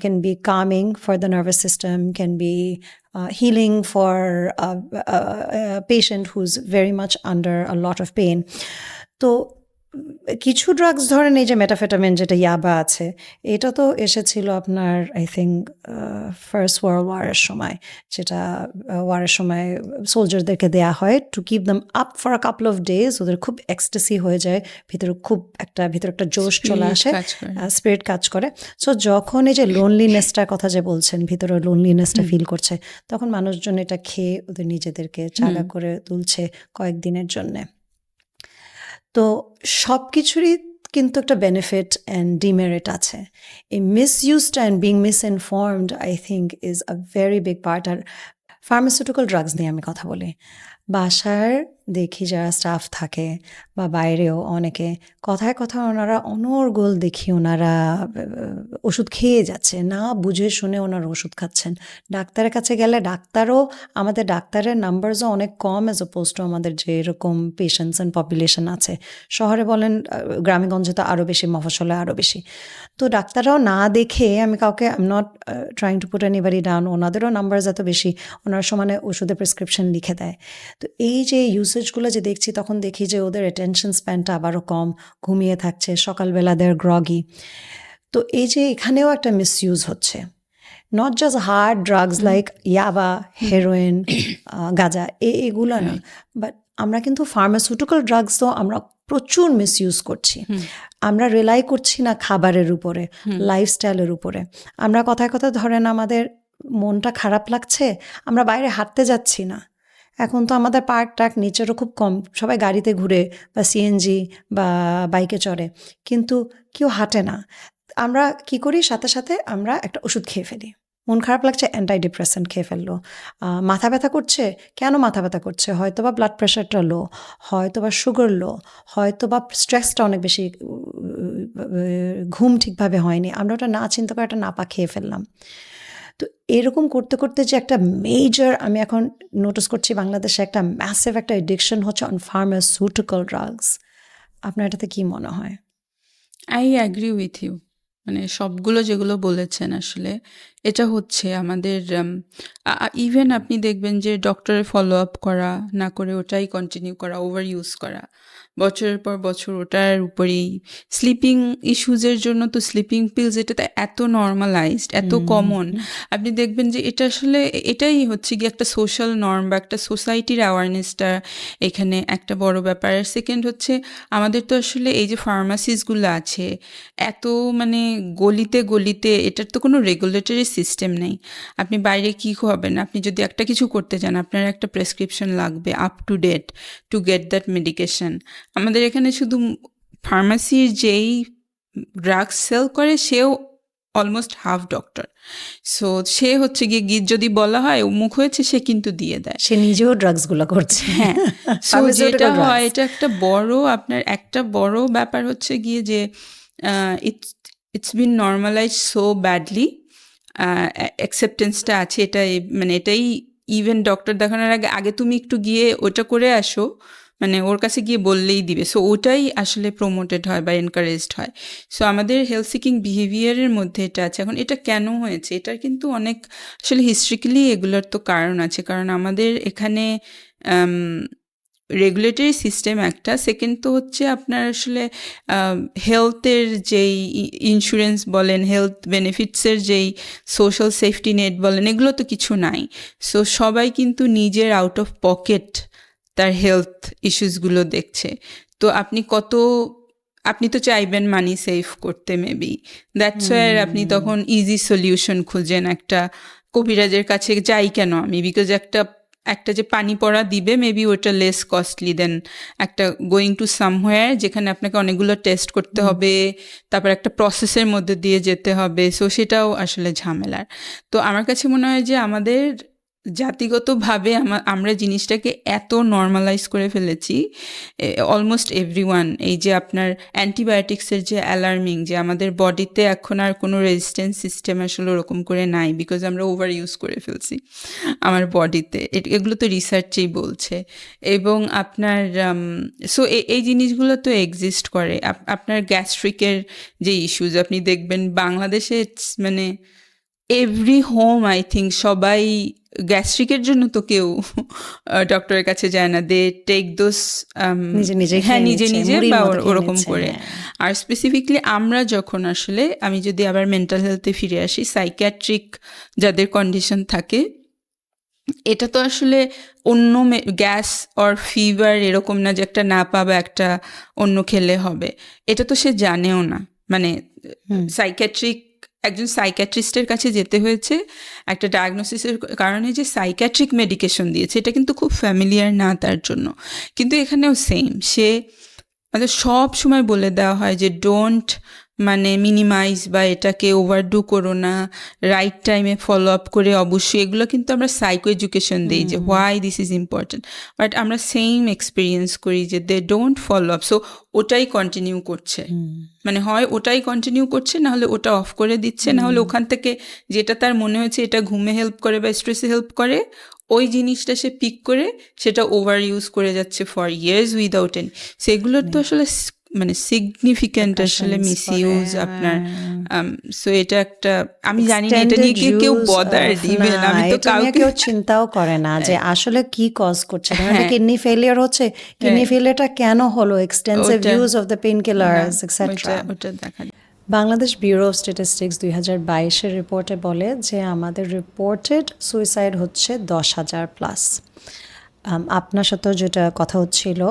can be calming for the nervous system, can be healing for a patient who's very much under a lot of pain. তো কিছু ড্রাগস ধরেন এই যে মেটাফেটামিন যেটা ইয়াবা আছে, এটা তো এসেছিল আপনার আই থিঙ্ক ফার্স্ট ওয়ার্ল্ড ওয়ারের সময়, যেটা ওয়ারের সময় সোলজারদেরকে দেয়া হয় to keep them up for a couple of days, ওদের খুব এক্সটেসি হয়ে যায়, ভিতরে একটা জোশ চলে আসে, স্পিরিট কাজ করে। সো যখন এই যে লোনলিনেসটার কথা যে বলছেন, ভিতরে লোনলিনেসটা ফিল করছে, তখন মানুষজন এটা খেয়ে ওদের নিজেদেরকে চাঙ্গা করে তুলছে কয়েকদিনের জন্যে। তো সব কিছুরই কিন্তু একটা বেনিফিট অ্যান্ড ডিমেরিট আছে। এই মিসইউজটা and being misinformed I think is a very big part. আর ফার্মাসিউটিক্যাল ড্রাগস নিয়ে আমি কথা বলি, বাসার দেখি যারা স্টাফ থাকে বা বাইরেও অনেকে, কথায় ওনারা অনর্গল দেখি ওনারা ওষুধ খেয়ে যাচ্ছে, না বুঝে শুনে ওনারা ওষুধ খাচ্ছেন। ডাক্তারের কাছে গেলে আমাদের ডাক্তারের নাম্বারসও অনেক কম অ্যাজ অপোজ টু আমাদের যে এরকম পেশেন্টস অ্যান্ড পপুলেশন আছে। শহরে বলেন, গ্রামেগঞ্জে তো আরও বেশি, মফস্বলে আরও বেশি। তো ডাক্তাররাও না দেখে, আমি কাউকে I am not trying to put anybody down, ওনাদেরও নাম্বারস এত বেশি, ওনারা সমানে ওষুধের প্রেসক্রিপশন লিখে দেয়। তো এই যে ইউসেজগুলো যে দেখছি, তখন দেখি যে ওদের অ্যাটেনশন স্প্যানটা আবারও কম, ঘুমিয়ে থাকছে, সকালবেলা দেয়ার গ্রগি। তো এই যে এখানেও একটা মিসইউজ হচ্ছে, not just hard drugs like ইয়াবা, হেরোইন, গাঁজা, এগুলো না, বাট আমরা কিন্তু ফার্মাসিউটিক্যাল ড্রাগসও আমরা প্রচুর মিসইউজ করছি। আমরা রিলাই করছি না খাবারের উপরে, লাইফস্টাইলের উপরে। আমরা কথায় ধরেন আমাদের মনটা খারাপ লাগছে, আমরা বাইরে হাঁটতে যাচ্ছি না। এখন তো আমাদের পার্ক টাক নেচারও খুব কম, সবাই গাড়িতে ঘুরে বা সিএনজি বা বাইকে চড়ে, কিন্তু কেউ হাঁটে না। আমরা কি করি, সাথে আমরা একটা ওষুধ খেয়ে ফেলি। মন খারাপ লাগছে, অ্যান্টাইডিপ্রেসেন্ট খেয়ে ফেললো। মাথা ব্যথা করছে, কেন মাথা ব্যথা করছে? হয়তো বা ব্লাড প্রেশারটা লো, হয়তো বা সুগার লো, হয়তো বা স্ট্রেসটা অনেক বেশি, ঘুম ঠিকভাবে হয়নি, আমরা ওটা না চিন্তা করে একটা নাপা খেয়ে ফেললাম। তো এরকম করতে যে একটা মেজর, আমি এখন নোটিস করছি বাংলাদেশে একটা ম্যাসিভ একটা এডিকশন হচ্ছে অন ফার্মাসিউটিক্যাল ড্রাগস। আপনার এটাতে কি মনে হয়? I agree with you. মানে সবগুলো যেগুলো বলেছেন, আসলে এটা হচ্ছে আমাদের ইভেন আপনি দেখবেন যে ডক্টরের ফলো আপ করা না করে ওটাই কন্টিনিউ করা, ওভার ইউজ করা বছরের পর বছর ওটার উপরেই। স্লিপিং ইস্যুজের জন্য তো স্লিপিং পিলস, এটা তো এত নর্মালাইজড, এত কমন। আপনি দেখবেন যে এটা আসলে এটাই হচ্ছে গিয়ে একটা সোশ্যাল নর্ম বা একটা সোসাইটির অ্যাওয়ারনেসটা এখানে একটা বড় ব্যাপার। আর সেকেন্ড হচ্ছে আমাদের তো আসলে এই যে ফার্মাসিসগুলো আছে এত মানে গলিতে, এটার তো কোনো রেগুলেটরি সিস্টেম নেই। আপনি বাইরে কী খাবেন, আপনি যদি একটা কিছু করতে চান, আপনার একটা প্রেসক্রিপশন লাগবে up to date to get that medication. আমাদের এখানে শুধু ফার্মাসির যেই ড্রাগস সেল করে সেও অলমোস্ট হাফ ডক্টর। সো সে হচ্ছে গিয়ে যদি বলা হয় মুখ হয়েছে, সে কিন্তু দিয়ে দেয়, সে নিজেও ড্রাগসগুলো করছে। হ্যাঁ, সো যেটা হয়, এটা একটা বড় ব্যাপার হচ্ছে গিয়ে যে it's been normalise so badly. অ্যাকসেপ্টেন্সটা আছে, এটাই ইভেন ডক্টর দেখানোর আগে তুমি একটু গিয়ে ওটা করে আসো, মানে ওর কাছে গিয়ে বললেই দিবে। সো ওটাই আসলে প্রমোটেড হয় বা এনকারেজড হয়। সো আমাদের হেলথ সিকিং বিহেভিয়ারের মধ্যে এটা আছে। এখন এটা কেন হয়েছে, এটার কিন্তু অনেক আসলে হিস্ট্রিক্যালি এগুলোর তো কারণ আছে। কারণ আমাদের এখানে রেগুলেটরি সিস্টেম একটা, সেকেন্ড তো হচ্ছে আপনার আসলে হেলথের যেই ইন্স্যুরেন্স বলেন, হেলথ বেনিফিটসের যেই সোশ্যাল সেফটি নেট বলেন, এগুলো তো কিছু নাই। সো সবাই কিন্তু নিজের আউট অফ পকেট তার হেলথ ইস্যুসগুলো দেখছে। তো আপনি তো চাইবেন মানি সেভ করতে, মেবি দ্যাটস ওয়াই আপনি তখন ইজি সলিউশন খুঁজেন। একটা কবিরাজের কাছে যাই কেন আমি, বিকজ একটা যে পানি পড়া দিবে, মেবি ওটা লেস কস্টলি দেন একটা গোয়িং টু সামহোয়ার যেখানে আপনাকে অনেকগুলো টেস্ট করতে হবে, তারপর একটা প্রসেসের মধ্যে দিয়ে যেতে হবে। সো সেটাও আসলে ঝামেলার। তো আমার কাছে মনে হয় যে আমাদের জাতিগতভাবে আমরা জিনিসটাকে এত নর্মালাইজ করে ফেলেছি, অলমোস্ট এভরিওয়ান। এই যে আপনার অ্যান্টিবায়োটিক্সের যে অ্যালার্মিং, যে আমাদের বডিতে এখন আর কোনো রেজিস্ট্যান্স সিস্টেম আসলে ওরকম করে নাই, বিকজ আমরা ওভার ইউজ করে ফেলছি আমার বডিতে। এগুলো তো রিসার্চেই বলছে। এবং আপনার সো এই জিনিসগুলো তো এক্সিস্ট করে। আপনার গ্যাস্ট্রিকের যে ইস্যুজ আপনি দেখবেন বাংলাদেশে, মানে এভরি হোম আই থিঙ্ক সবাই গ্যাস্ট্রিকের জন্য তো কেউ ডক্টরের কাছে যায় না, দে টেক দোজ হ্যাঁ নিজে নিজে বা ওরকম করে। আর স্পেসিফিকলি আমরা যখন আসলে, আমি যদি আবার মেন্টাল হেলথে ফিরে আসি, সাইকিয়াট্রিক যাদের কন্ডিশন থাকে, এটা তো আসলে অন্য গ্যাস অর ফিভার এরকম না যে একটা না পাবে একটা অন্য খেলে হবে, এটা তো সে জানেও না। মানে একজন সাইকিয়াট্রিস্টের কাছে যেতে হয়েছে একটা ডায়াগনোসিসের কারণে, যে সাইকিয়াট্রিক মেডিকেশন দিয়েছে, এটা কিন্তু খুব ফ্যামিলিয়ার না তার জন্য। কিন্তু এখানেও সেম, সে আমাদের সব সময় বলে দেওয়া হয় যে ডোন্ট মানে মিনিমাইজ বা এটাকে ওভারডু করো না, রাইট টাইমে ফলো আপ করে অবশ্যই। এগুলো কিন্তু আমরা সাইকো এডুকেশন দিই যে why this is important, but আমরা সেম এক্সপিরিয়েন্স করি যে they don't follow up. So ওটাই কন্টিনিউ করছে, মানে হয় ওটাই কন্টিনিউ করছে, না হলে ওটা অফ করে দিচ্ছে, না হলে ওখান থেকে যেটা তার মনে হচ্ছে এটা ঘুমে হেল্প করে বা স্ট্রেসে হেল্প করে, ওই জিনিসটা সে পিক করে সেটা ওভার ইউজ করে যাচ্ছে ফর ইয়ার্স উইদাউট এনি। সেগুলোর তো আসলে মানে সিগনিফিক্যান্ট আসলে মিস ইউজ আপনার। সো এটা একটা, আমি জানি না এটা নিয়ে কেউ বদার দিবেন, আমি তো কেউ চিন্তাও করে না যে আসলে কি কজ করছে। কিডনি ফেলিয়ার হচ্ছে, কিডনি ফেলিয়ারটা কেন হলো, extensive use of the pain killers etcetera. ওটা দেখা বাংলাদেশ ব্যুরো অফ স্ট্যাটিস্টিক্স 2022-এর রিপোর্টে বলে যে আমাদের রিপোর্টেড সুইসাইড হচ্ছে 10,000 প্লাস। আপনার সাথেও যেটা কথা হচ্ছিল,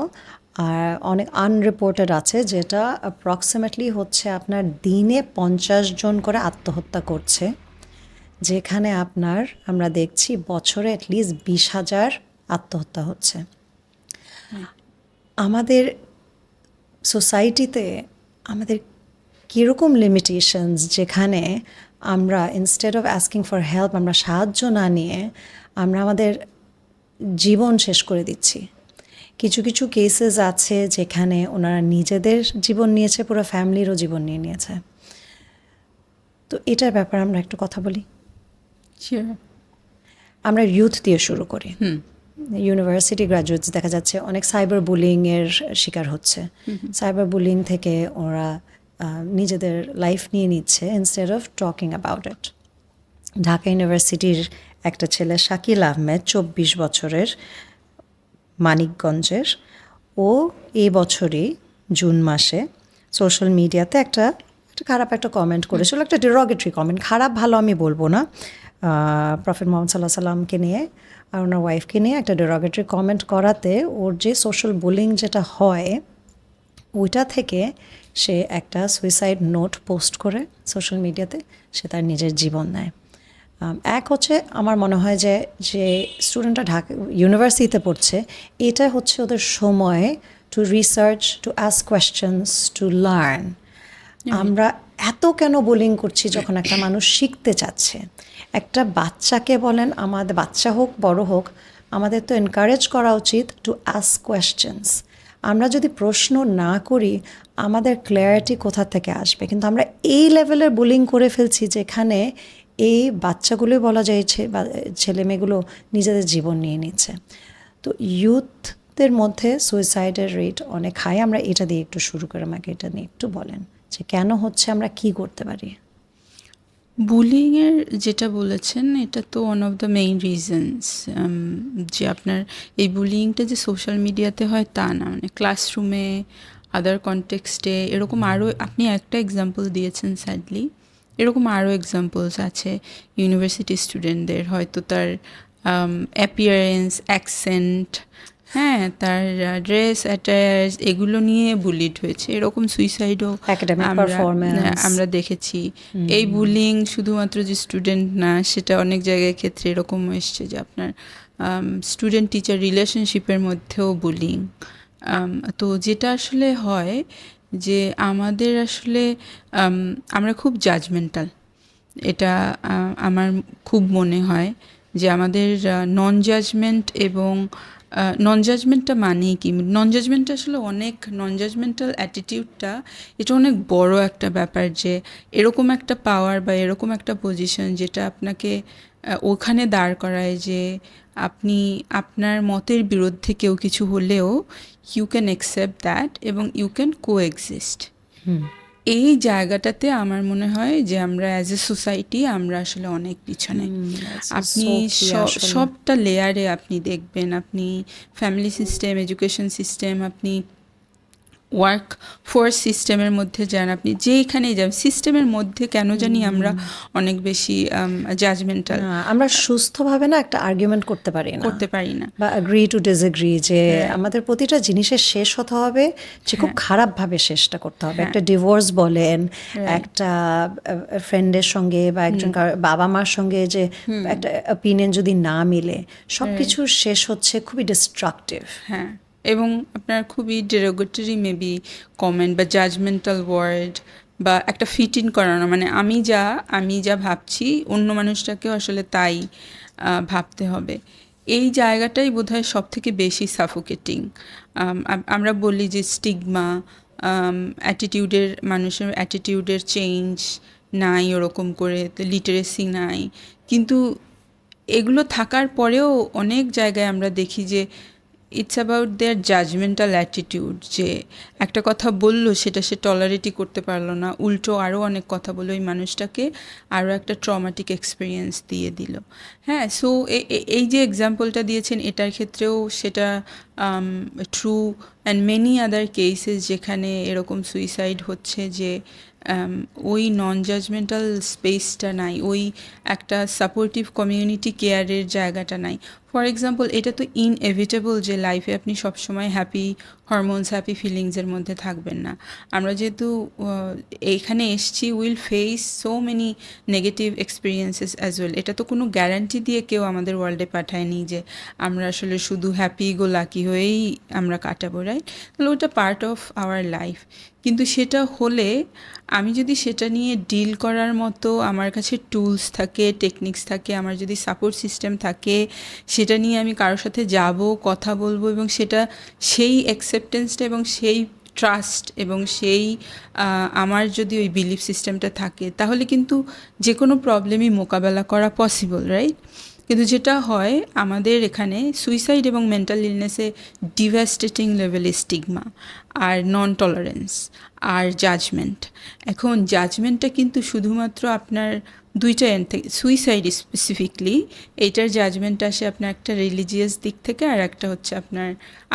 আর অনেক আনরিপোর্টেড আছে, যেটা অ্যাপ্রক্সিমেটলি হচ্ছে আপনার দিনে 50 জন করে আত্মহত্যা করছে, যেখানে আপনার আমরা দেখছি বছরে অ্যাটলিস্ট 20,000 আত্মহত্যা হচ্ছে। আমাদের সোসাইটিতে আমাদের কীরকম লিমিটেশনস, যেখানে আমরা instead of asking for help, আমরা সাহায্য না নিয়ে আমরা আমাদের জীবন শেষ করে দিচ্ছি। কিছু কিছু কেসেস আছে যেখানে ওনারা নিজেদের জীবন নিয়েছে, পুরো ফ্যামিলিরও জীবন নিয়ে নিয়েছে। তো এটার ব্যাপারে আমরা একটু কথা বলি। আমরা ইউথ দিয়ে শুরু করি। ইউনিভার্সিটি গ্র্যাজুয়েটস দেখা যাচ্ছে অনেক সাইবার বুলিংয়ের শিকার হচ্ছে। সাইবার বুলিং থেকে ওরা নিজেদের লাইফ নিয়ে নিচ্ছে instead of talking about it. Dhaka ইউনিভার্সিটির একটা ছেলে শাকিল আহমেদ, 24 বছরের, মানিকগঞ্জের, ও এই বছরই জুন মাসে সোশ্যাল মিডিয়াতে একটা খারাপ একটা কমেন্ট করেছিল, একটা ডিরোগেটরি কমেন্ট। খারাপ ভালো আমি বলবো না, প্রফেট মোহাম্মদ সাল্লাহ সাল্লামকে নিয়ে আর ওনার ওয়াইফকে নিয়ে একটা ডিরোগেটরি কমেন্ট করাতে ওর যে সোশ্যাল বুলিং যেটা হয়, ওইটা থেকে সে একটা সুইসাইড নোট পোস্ট করে সোশ্যাল মিডিয়াতে সে তার নিজের জীবন নেয়। এক হচ্ছে আমার মনে হয় যে স্টুডেন্টরা ঢাকা ইউনিভার্সিটিতে পড়ছে, এটা হচ্ছে ওদের সময় to research, to ask questions, to learn. আমরা এত কেন বুলিং করছি যখন একটা মানুষ শিখতে চাচ্ছে? একটা বাচ্চাকে বলেন, আমাদের বাচ্চা হোক বড় হোক, আমাদের তো এনকারেজ করা উচিত টু আস্ক কোয়েশ্চেন্স। আমরা যদি প্রশ্ন না করি আমাদের ক্ল্যারিটি কোথা থেকে আসবে? কিন্তু আমরা এই লেভেলের বুলিং করে ফেলছি যেখানে এই বাচ্চাগুলোই বলা যাচ্ছে বা ছেলেমেয়েগুলো নিজেদের জীবন নিয়ে নিচ্ছে। তো ইউথদের মধ্যে সুইসাইডের রেট অনেক হাই। আমরা এটা দিয়ে একটু শুরু করে আমাকে এটা নিয়ে একটু বলেন যে কেন হচ্ছে, আমরা কি করতে পারি? বুলিংয়ের যেটা বলেছেন এটা তো one of the main reasons, যে আপনার এই বুলিংটা যে সোশ্যাল মিডিয়াতে হয় তা না, মানে ক্লাসরুমে, আদার কনটেক্সটে, এরকম আরও আপনি একটা এক্সাম্পল দিয়েছেন স্যাডলি, এরকম আরও এক্সাম্পলস আছে ইউনিভার্সিটি স্টুডেন্টদের, হয়তো তার অ্যাপিয়ারেন্স, অ্যাকসেন্ট, হ্যাঁ, তার ড্রেস, অ্যাটায়ার্স, এগুলো নিয়ে বুলিড হয়েছে। এরকম সুইসাইডও আমরা দেখেছি। এই বুলিং শুধুমাত্র যে স্টুডেন্ট না, সেটা অনেক জায়গায় ক্ষেত্রে এরকমও এসছে যে আপনার স্টুডেন্ট টিচার রিলেশনশিপের মধ্যেও বুলিং। তো যেটা আসলে হয় যে আমাদের আসলে আমরা খুব জাজমেন্টাল, এটা আমার খুব মনে হয় যে আমাদের নন জাজমেন্ট এবং নন জাজমেন্টটা মানে কি, নন জাজমেন্ট আসলে অনেক, নন জাজমেন্টাল অ্যাটিটিউডটা এটা অনেক বড় একটা ব্যাপার, যে এরকম একটা পাওয়ার বা এরকম একটা পজিশন যেটা আপনাকে ওখানে দাঁড় করায় যে আপনি আপনার মতের বিরুদ্ধে কেউ কিছু হলেও ইউ ক্যান অ্যাকসেপ্ট দ্যাট এবং ইউ ক্যান কোএক্সিস্ট। এই জায়গাটাতে আমার মনে হয় যে আমরা অ্যাজ এ সোসাইটি আমরা আসলে অনেক পিছনে। আপনি সবটা লেয়ারে আপনি দেখবেন, আপনি ফ্যামিলি সিস্টেম, এডুকেশন সিস্টেম, আপনি ওয়ার্ক ফোর্স সিস্টেমের মধ্যে যান, আপনি যেখানেই যান সিস্টেমের মধ্যে কেন জানি আমরা অনেক বেশি জাজমেন্টাল, আমরা সুস্থভাবে না একটা আর্গুমেন্ট করতে পারি না বা অ্যাগ্রি টু ডিসএগ্রি, যে আমাদের প্রতিটা জিনিসের শেষ হতে হবে যে খুব খারাপভাবে শেষটা করতে হবে। একটা ডিভোর্স বলেন, একটা ফ্রেন্ডের সঙ্গে বা একজন বাবা মার সঙ্গে যে একটা অপিনিয়ন যদি না মিলে সব কিছুর শেষ হচ্ছে খুবই ডিস্ট্রাকটিভ। হ্যাঁ, এবং আপনার খুবই ডেরোগেটরি মেবি কমেন্ট বা জাজমেন্টাল ওয়ার্ড বা একটা ফিট ইন করানো, মানে আমি যা ভাবছি অন্য মানুষটাকেও আসলে তাই ভাবতে হবে। এই জায়গাটাই বোধহয় সব থেকে বেশি সাফোকেটিং। আমরা বলি যে স্টিগমা, অ্যাটিটিউডের, মানুষের অ্যাটিটিউডের চেঞ্জ নাই ওরকম করে, লিটারেসি নাই, কিন্তু এগুলো থাকার পরেও অনেক জায়গায় আমরা দেখি যে it's about their judgemental attitude, যে একটা কথা বললো সেটা সে টলারেটই করতে পারলো না, উল্টো আরও অনেক কথা বললো, এই মানুষটাকে আরও একটা ট্রমাটিক এক্সপিরিয়েন্স দিয়ে দিল। হ্যাঁ, সো এই যে এক্সাম্পলটা দিয়েছেন এটার ক্ষেত্রেও সেটা true, and many other cases যেখানে এরকম সুইসাইড হচ্ছে, যে ওই নন জাজমেন্টাল স্পেসটা নাই, ওই একটা সাপোর্টিভ কমিউনিটি কেয়ারের জায়গাটা নাই। ফর এক্সাম্পল, এটা তো ইনএভিটেবল যে লাইফে আপনি সবসময় হ্যাপি হরমোনস, হ্যাপি ফিলিংসের মধ্যে থাকবেন না। আমরা যেহেতু এইখানে এসছি, will face so many negative experiences as well. এটা তো কোনো গ্যারান্টি দিয়ে কেউ আমাদের ওয়ার্ল্ডে পাঠায়নি যে আমরা আসলে শুধু হ্যাপি গো লাকি হয়েই আমরা কাটাবো, রাইট? তাহলে ওটা পার্ট অফ আওয়ার লাইফ। কিন্তু সেটা হলে আমি যদি সেটা নিয়ে ডিল করার মতো আমার কাছে টুলস থাকে, টেকনিক্স থাকে, আমার যদি সাপোর্ট সিস্টেম থাকে, সেটা নিয়ে আমি কারোর সাথে যাব, কথা বলবো, এবং সেটা সেই অ্যাকসেপ্টেন্সটা এবং সেই ট্রাস্ট এবং সেই আমার যদি ওই বিলিফ সিস্টেমটা থাকে, তাহলে কিন্তু যে কোনো প্রবলেমই মোকাবেলা করা পসিবল, রাইট? কিন্তু যেটা হয় আমাদের এখানে সুইসাইড এবং মেন্টাল ইলনেসে ডিভাস্টেটিং লেভেলে স্টিগমা আর নন টলারেন্স আর জাজমেন্ট। এখন জাজমেন্টটা কিন্তু শুধুমাত্র আপনার দুইটা এন্ড থেকে, সুইসাইড স্পেসিফিকলি এইটার জাজমেন্ট আসে আপনার একটা রিলিজিয়াস দিক থেকে, আর একটা হচ্ছে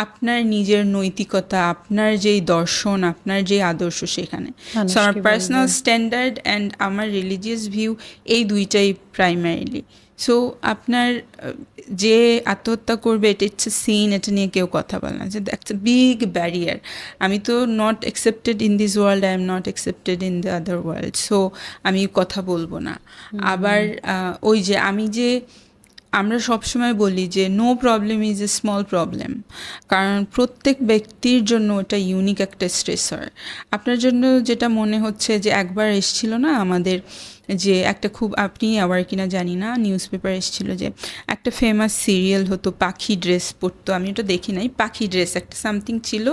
আপনার নিজের নৈতিকতা, আপনার যেই দর্শন, আপনার যেই আদর্শ, সেখানে। সো আমার পার্সোনাল স্ট্যান্ডার্ড অ্যান্ড আমার রিলিজিয়াস ভিউ, এই দুইটাই প্রাইমারিলি। সো আপনার যে আত্মহত্যা করবে এটা ইটস এ সিন, এটা নিয়ে কেউ কথা বলে না, যে দ্যাটস এ বিগ ব্যারিয়ার। আমি তো not accepted in this world, I am not accepted in the other world, so আমি কথা বলবো না। আবার ওই যে আমরা সবসময় বলি যে no problem is a small problem, কারণ প্রত্যেক ব্যক্তির জন্য ওটা ইউনিক একটা স্ট্রেসর। আপনার জন্য যেটা মনে হচ্ছে যে একবার এসছিল না আমাদের, যে একটা খুব, আপনি আবার কিনা জানি না, নিউজ পেপার এসেছিল যে একটা ফেমাস সিরিয়াল হতো, পাখি ড্রেস পরতো, আমি ওটা দেখি নাই, পাখি ড্রেস একটা সামথিং ছিল,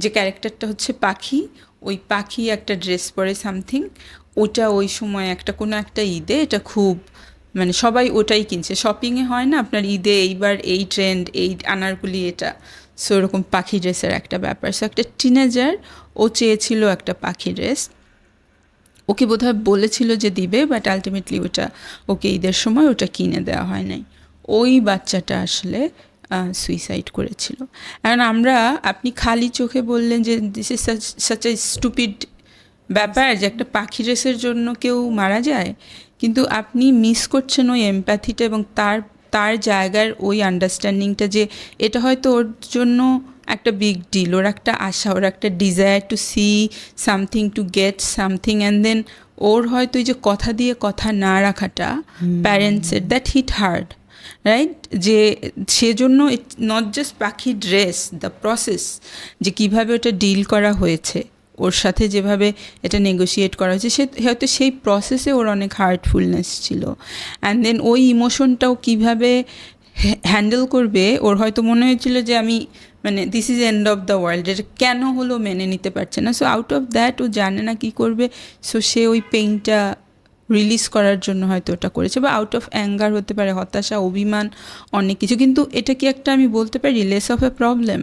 যে ক্যারেক্টারটা হচ্ছে পাখি, ওই পাখি একটা ড্রেস পরে সামথিং, ওটা ওই সময় একটা কোনো একটা ঈদে এটা খুব, মানে সবাই ওটাই কিনছে, শপিংয়ে হয় না আপনার ঈদে এইবার এই ট্রেন্ড, এই আনারকুলি, এটা সো ওরকম পাখি ড্রেসের একটা ব্যাপার। সো একটা টিনেজার ও চেয়েছিল একটা পাখি ড্রেস, ওকে বোধহয় বলেছিল যে দিবে, বাট আলটিমেটলি ওটা ওকে ঈদের সময় ওটা কিনে দেওয়া হয় নাই। ওই বাচ্চাটা আসলে সুইসাইড করেছিল। এখন আপনি খালি চোখে বললেন যে this is such a stupid ব্যাপার, যে একটা পাখি ড্রেসের জন্য কেউ মারা যায়, কিন্তু আপনি মিস করছেন ওই এমপ্যাথিটা এবং তার জায়গার ওই আন্ডারস্ট্যান্ডিংটা, যে এটা হয়তো ওর জন্য একটা বিগ ডিল, ওর একটা আশা, ওর একটা desire to see something, to get something, and then ওর হয়তো এই যে কথা দিয়ে কথা না রাখাটা প্যারেন্টসের, দ্যাট হিট হার্ড, রাইট? যে সেজন্য নট জাস্ট পাখি ড্রেস, দ্য প্রসেস, যে কীভাবে ওটা ডিল করা হয়েছে, ওর সাথে যেভাবে এটা নেগোশিয়েট করা হয়েছে সে হয়তো সেই প্রসেসে ওর অনেক হার্টফুলনেস ছিল, অ্যান্ড দেন ওই ইমোশনটাও কীভাবে হ্যান্ডেল করবে ওর হয়তো মনে হয়েছিল যে আমি মানে this is end of the world, এটা কেন হলো মেনে নিতে পারছে না। সো আউট অফ দ্যাট ও জানে না কী করবে, সো সে ওই পেইনটা রিলিজ করার জন্য হয়তো ওটা করেছে, বা আউট অফ অ্যাঙ্গার হতে পারে, হতাশা, অভিমান, অনেক কিছু। কিন্তু এটা কি একটা আমি বলতে পারি less of A problem,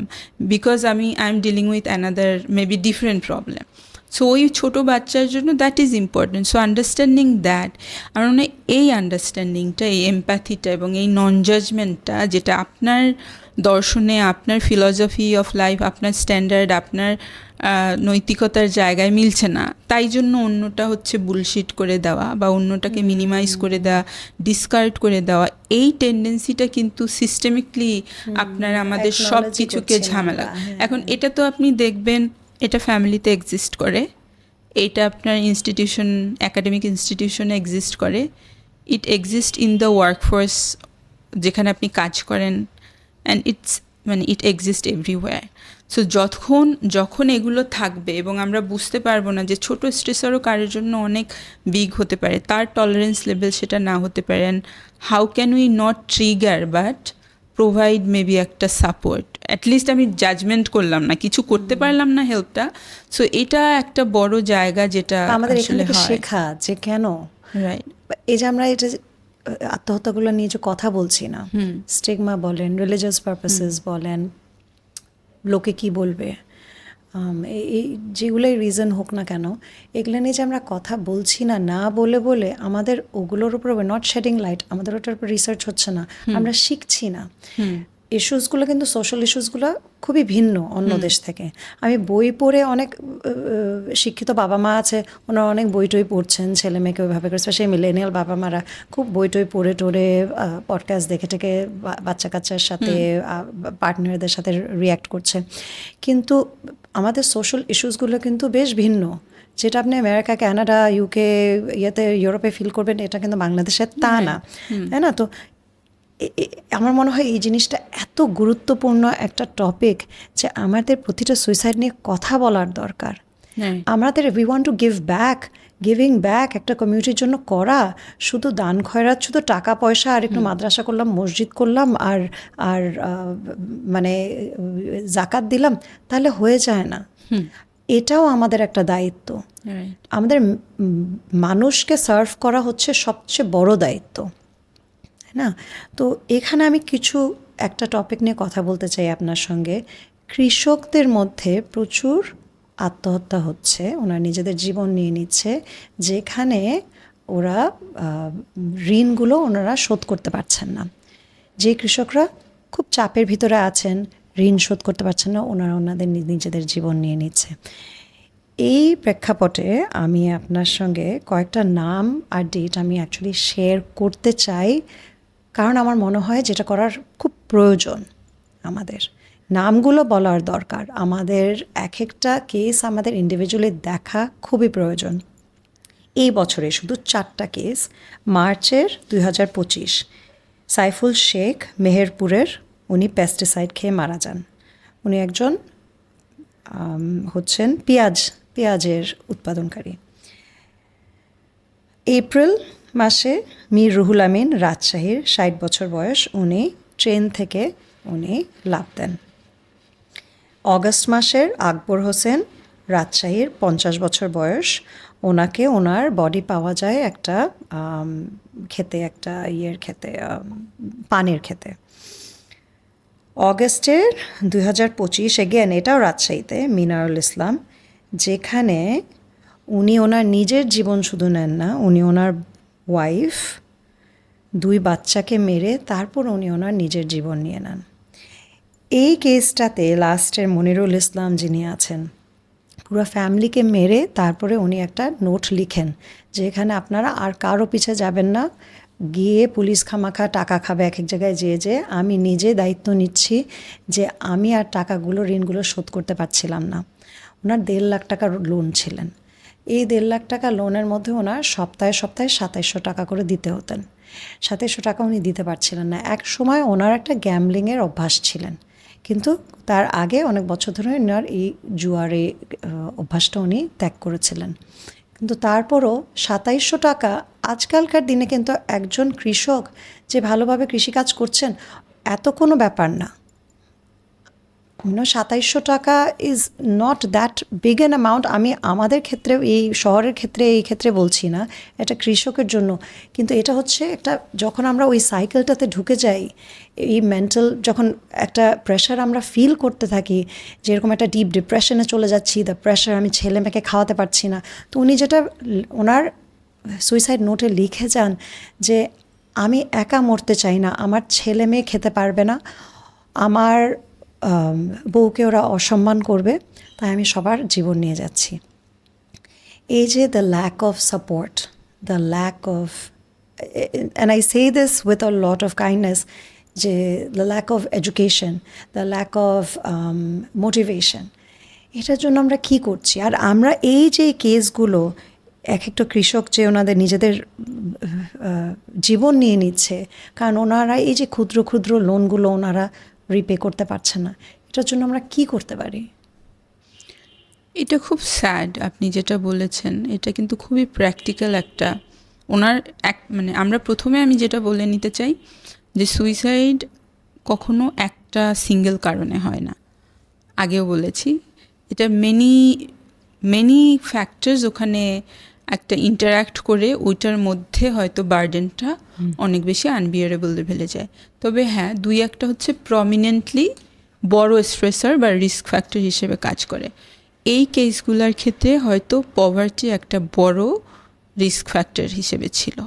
because I am dealing with another maybe different problem. So ওই ছোটো বাচ্চার জন্য that is important. So understanding that, আমার মনে হয় এই আন্ডারস্ট্যান্ডিংটা, এই এমপ্যাথিটা এবং এই নন জাজমেন্টটা, যেটা আপনার দর্শনে, আপনার ফিলসফি অফ লাইফ, আপনার স্ট্যান্ডার্ড, আপনার নৈতিকতার জায়গায় মিলছে না, তাই জন্য অন্যটা হচ্ছে বুলশিট করে দেওয়া বা অন্যটাকে মিনিমাইজ করে দেওয়া, ডিসকার্ড করে দেওয়া, এই টেন্ডেন্সিটা কিন্তু সিস্টেমিকলি আপনার আমাদের সব কিছুকে ঝামেলা। এখন এটা তো আপনি দেখবেন এটা ফ্যামিলিতে এক্সিস্ট করে, এইটা আপনার ইনস্টিটিউশন, একাডেমিক ইনস্টিটিউশনে এক্সিস্ট করে, ইট এক্সিস্ট ইন দ্য ওয়ার্কফোর্স যেখানে আপনি কাজ করেন, and it exist everywhere. So যখন এগুলো থাকবে এবং আমরা বুঝতে পারবো না যে ছোটো স্ট্রেসারও কারোর জন্য অনেক বিগ হতে পারে, তার টলারেন্স লেভেল সেটা না হতে পারে, and how can we not trigger but provide maybe একটা সাপোর্ট। অ্যাটলিস্ট আমি জাজমেন্ট করলাম না, কিছু করতে পারলাম না হেল্পটা। সো এটা একটা বড় জায়গা যেটা আমাদের এখান থেকে শেখা যে কেন, রাইট, এই যে আমরা এটা আত্মহত্যাগুলো নিয়ে যে কথা বলছি না, স্টিগমা বলেন, রিলিজিয়াস পারপাসেস বলেন, লোকে কি বলবে, এই যেগুলোই রিজন হোক না কেন, এগুলো নিয়ে যে আমরা কথা বলছি না, না বলে বলে আমাদের ওগুলোর উপর নট শেডিং লাইট, আমাদের ওটার উপর রিসার্চ হচ্ছে না, আমরা শিখছি না। ইস্যুসগুলো কিন্তু সোশ্যাল ইস্যুসগুলো খুবই ভিন্ন অন্য দেশ থেকে। আমি বই পড়ে, অনেক শিক্ষিত বাবা মা আছে, ওনারা অনেক বই টই পড়ছেন, ছেলে মেয়েকে ওইভাবে করে, স্পেশালি মিলেনিয়াল বাবা মারা খুব বই টই পড়ে টোরে, পডকাস্ট দেখে টেকে বাচ্চা কাচ্চার সাথে, পার্টনারদের সাথে রিয়্যাক্ট করছে। কিন্তু আমাদের সোশ্যাল ইস্যুসগুলো কিন্তু বেশ ভিন্ন। যেটা আপনি আমেরিকা, কানাডা, ইউকে, ইউরোপে ফিল করবেন, এটা কিন্তু বাংলাদেশে তা না, তাই না? তো আমার মনে হয় এই জিনিসটা এত গুরুত্বপূর্ণ একটা টপিক যে আমাদের প্রতিটা সুইসাইড নিয়ে কথা বলার দরকার। আমাদের we want to giving back একটা কমিউনিটির জন্য করা, শুধু দান খয়রাত, শুধু টাকা পয়সা আর একটু মাদ্রাসা করলাম, মসজিদ করলাম আর আর মানে জাকাত দিলাম, তাহলে হয়ে যায় না। এটাও আমাদের একটা দায়িত্ব। আমাদের মানুষকে সার্ভ করা হচ্ছে সবচেয়ে বড় দায়িত্ব, না? তো এখানে আমি একটা টপিক নিয়ে কথা বলতে চাই আপনার সঙ্গে। কৃষকদের মধ্যে প্রচুর আত্মহত্যা হচ্ছে, ওনারা নিজেদের জীবন নিয়ে নিচ্ছে, যেখানে ওরা ঋণগুলো ওনারা শোধ করতে পারছেন না। যে কৃষকরা খুব চাপের ভিতরে আছেন, ঋণ শোধ করতে পারছেন না, ওনারা ওনাদের নিজেদের জীবন নিয়ে নিচ্ছে। এই প্রেক্ষাপটে আমি আপনার সঙ্গে কয়েকটা নাম আর ডেট আমি অ্যাকচুয়ালি শেয়ার করতে চাই, কারণ আমার মনে হয় যেটা করার খুব প্রয়োজন। আমাদের নামগুলো বলার দরকার, আমাদের এক একটা কেস আমাদের ইন্ডিভিজুয়ালি দেখা খুবই প্রয়োজন। এই বছরে শুধু 4টা কেস, মার্চের 2025, সাইফুল শেখ মেহেরপুরের, উনি পেস্টিসাইড খেয়ে মারা যান। উনি একজন হচ্ছেন পেঁয়াজের উৎপাদনকারী। এপ্রিল মাসে মীর রুহুল আমিন, রাজশাহীর, 60 বছর বয়স, উনি ট্রেন থেকে লাফ দেন। অগস্ট মাসের আকবর হোসেন, রাজশাহীর, 50 বছর বয়স, ওনাকে ওনার বডি পাওয়া যায় একটা খেতে, একটা খেতে, পানের খেতে। অগস্টের 2025, এগেন এটাও রাজশাহীতে, মিনারুল ইসলাম, যেখানে উনি ওনার নিজের জীবন শুধু নেন না, উনি ওনার ওয়াইফ, 2 বাচ্চাকে মেরে তারপর উনি ওনার নিজের জীবন নিয়ে নেন। এই কেসটাতে লাস্টের মনিরুল ইসলাম যিনি আছেন, পুরো ফ্যামিলিকে মেরে তারপরে উনি একটা নোট লিখেন, যেখানে আপনারা আর কারো পিছে যাবেন না, গিয়ে পুলিশ খামাখা টাকা খাবে এক এক জায়গায়, যে আমি নিজে দায়িত্ব নিচ্ছি যে আমি আর ঋণগুলো শোধ করতে পারছিলাম না। ওনার 1.5 লাখ টাকার লোন ছিলেন। এই 1.5 লাখ টাকা লোনের মধ্যে ওনার সপ্তাহে 2700 টাকা করে দিতে হতেন। 2700 টাকা উনি দিতে পারছিলেন না। এক সময় ওনার একটা গ্যামলিংয়ের অভ্যাস ছিলেন, কিন্তু তার আগে অনেক বছর ধরে ওনার এই জুয়ারে অভ্যাসটা উনি ত্যাগ করেছিলেন। কিন্তু তারপরও ২৭০০ টাকা আজকালকার দিনে কিন্তু একজন কৃষক যে ভালোভাবে কৃষিকাজ করছেন এত কোনো ব্যাপার না। ২৭০০ টাকা is not that big an amount. আমি আমাদের ক্ষেত্রে এই শহরের ক্ষেত্রে এই ক্ষেত্রে বলছি না, এটা কৃষকের জন্য। কিন্তু এটা হচ্ছে একটা, যখন আমরা ওই সাইকেলটাতে ঢুকে যাই, এই মেন্টাল যখন একটা প্রেশার আমরা ফিল করতে থাকি, যেরকম একটা ডিপ ডিপ্রেশনে চলে যাচ্ছি, দ্য প্রেশার, আমি ছেলে মেয়েকে খাওয়াতে পারছি না। তো উনি যেটা ওনার সুইসাইড নোটে লিখে যান যে আমি একা মরতে চাই না, আমার ছেলে মেয়ে খেতে পারবে না, আমার বউকে ওরা অসম্মান করবে, তাই আমি সবার জীবন নিয়ে যাচ্ছি। এই যে the lack of support, the lack of, and I say this with a lot of kindness, যে the lack of education, the lack of motivation, এটার জন্য আমরা কী করছি? আর আমরা এই যে কেসগুলো, এক একটা কৃষক যে ওনাদের নিজেদের জীবন নিয়ে নিচ্ছে, কারণ ওনারা এই যে ক্ষুদ্র ক্ষুদ্র লোনগুলো ওনারা রিপে করতে পারছে না, এটার জন্য আমরা কি করতে পারি? এটা খুব স্যাড আপনি যেটা বলেছেন, এটা কিন্তু খুবই প্র্যাকটিক্যাল একটা ওনার মানে আমরা প্রথমে আমি যেটা বলে নিতে চাই যে সুইসাইড কখনো একটা সিঙ্গেল কারণে হয় না। আগেও বলেছি, এটা মেনি ফ্যাক্টরস ওখানে একটা ইন্টারঅ্যাক্ট করে ওইটার মধ্যে হয়তো বার্ডেনটা অনেক বেশি আনবিয়ারেবল লেভেলে যায়। তবে হ্যাঁ, দুই একটা হচ্ছে প্রমিনেন্টলি বড় স্ট্রেসার বা রিস্ক ফ্যাক্টর হিসেবে কাজ করে। এই কেসগুলোর ক্ষেত্রে হয়তো পভার্টি একটা বড় রিস্ক ফ্যাক্টর হিসেবে ছিল।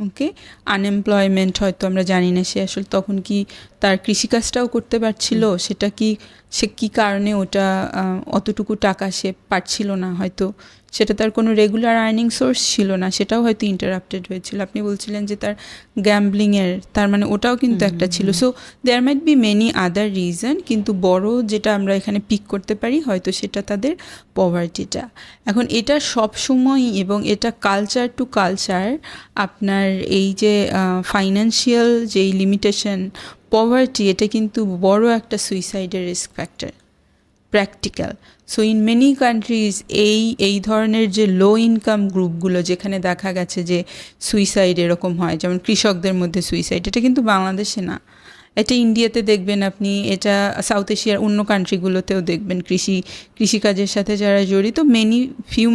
ওকে, আনএমপ্লয়মেন্ট হয়তো আমরা জানি না সে আসলে তখন কি তার কৃষিকাজটাও করতে পারছিল, সেটা কি সে কী কারণে ওটা অতটুকু টাকা সে পারছিল না, হয়তো সেটা তার কোনো রেগুলার আর্নিং সোর্স ছিল না, সেটাও হয়তো ইন্টারাপ্টেড হয়েছিল। আপনি বলছিলেন যে তার গ্যাম্বলিংয়ের, তার মানে ওটাও কিন্তু একটা ছিল। So there might be many other reason, কিন্তু বড় যেটা আমরা এখানে পিক করতে পারি হয়তো সেটা তাদের পভার্টিটা। এখন এটা সবসময়, এবং এটা কালচার টু কালচার, আপনার এই যে ফাইন্যান্সিয়াল যেই লিমিটেশন, পভার্টি, এটা কিন্তু বড় একটা সুইসাইডের risk factor, practical. So in many countries এই ধরনের যে লো ইনকাম গ্রুপগুলো, যেখানে দেখা গেছে যে সুইসাইড এরকম হয়, যেমন কৃষকদের মধ্যে সুইসাইড, এটা কিন্তু বাংলাদেশে না, এটা ইন্ডিয়াতে দেখবেন আপনি, এটা সাউথ এশিয়ার অন্য কান্ট্রিগুলোতেও দেখবেন। কৃষিকাজের সাথে যারা জড়িত,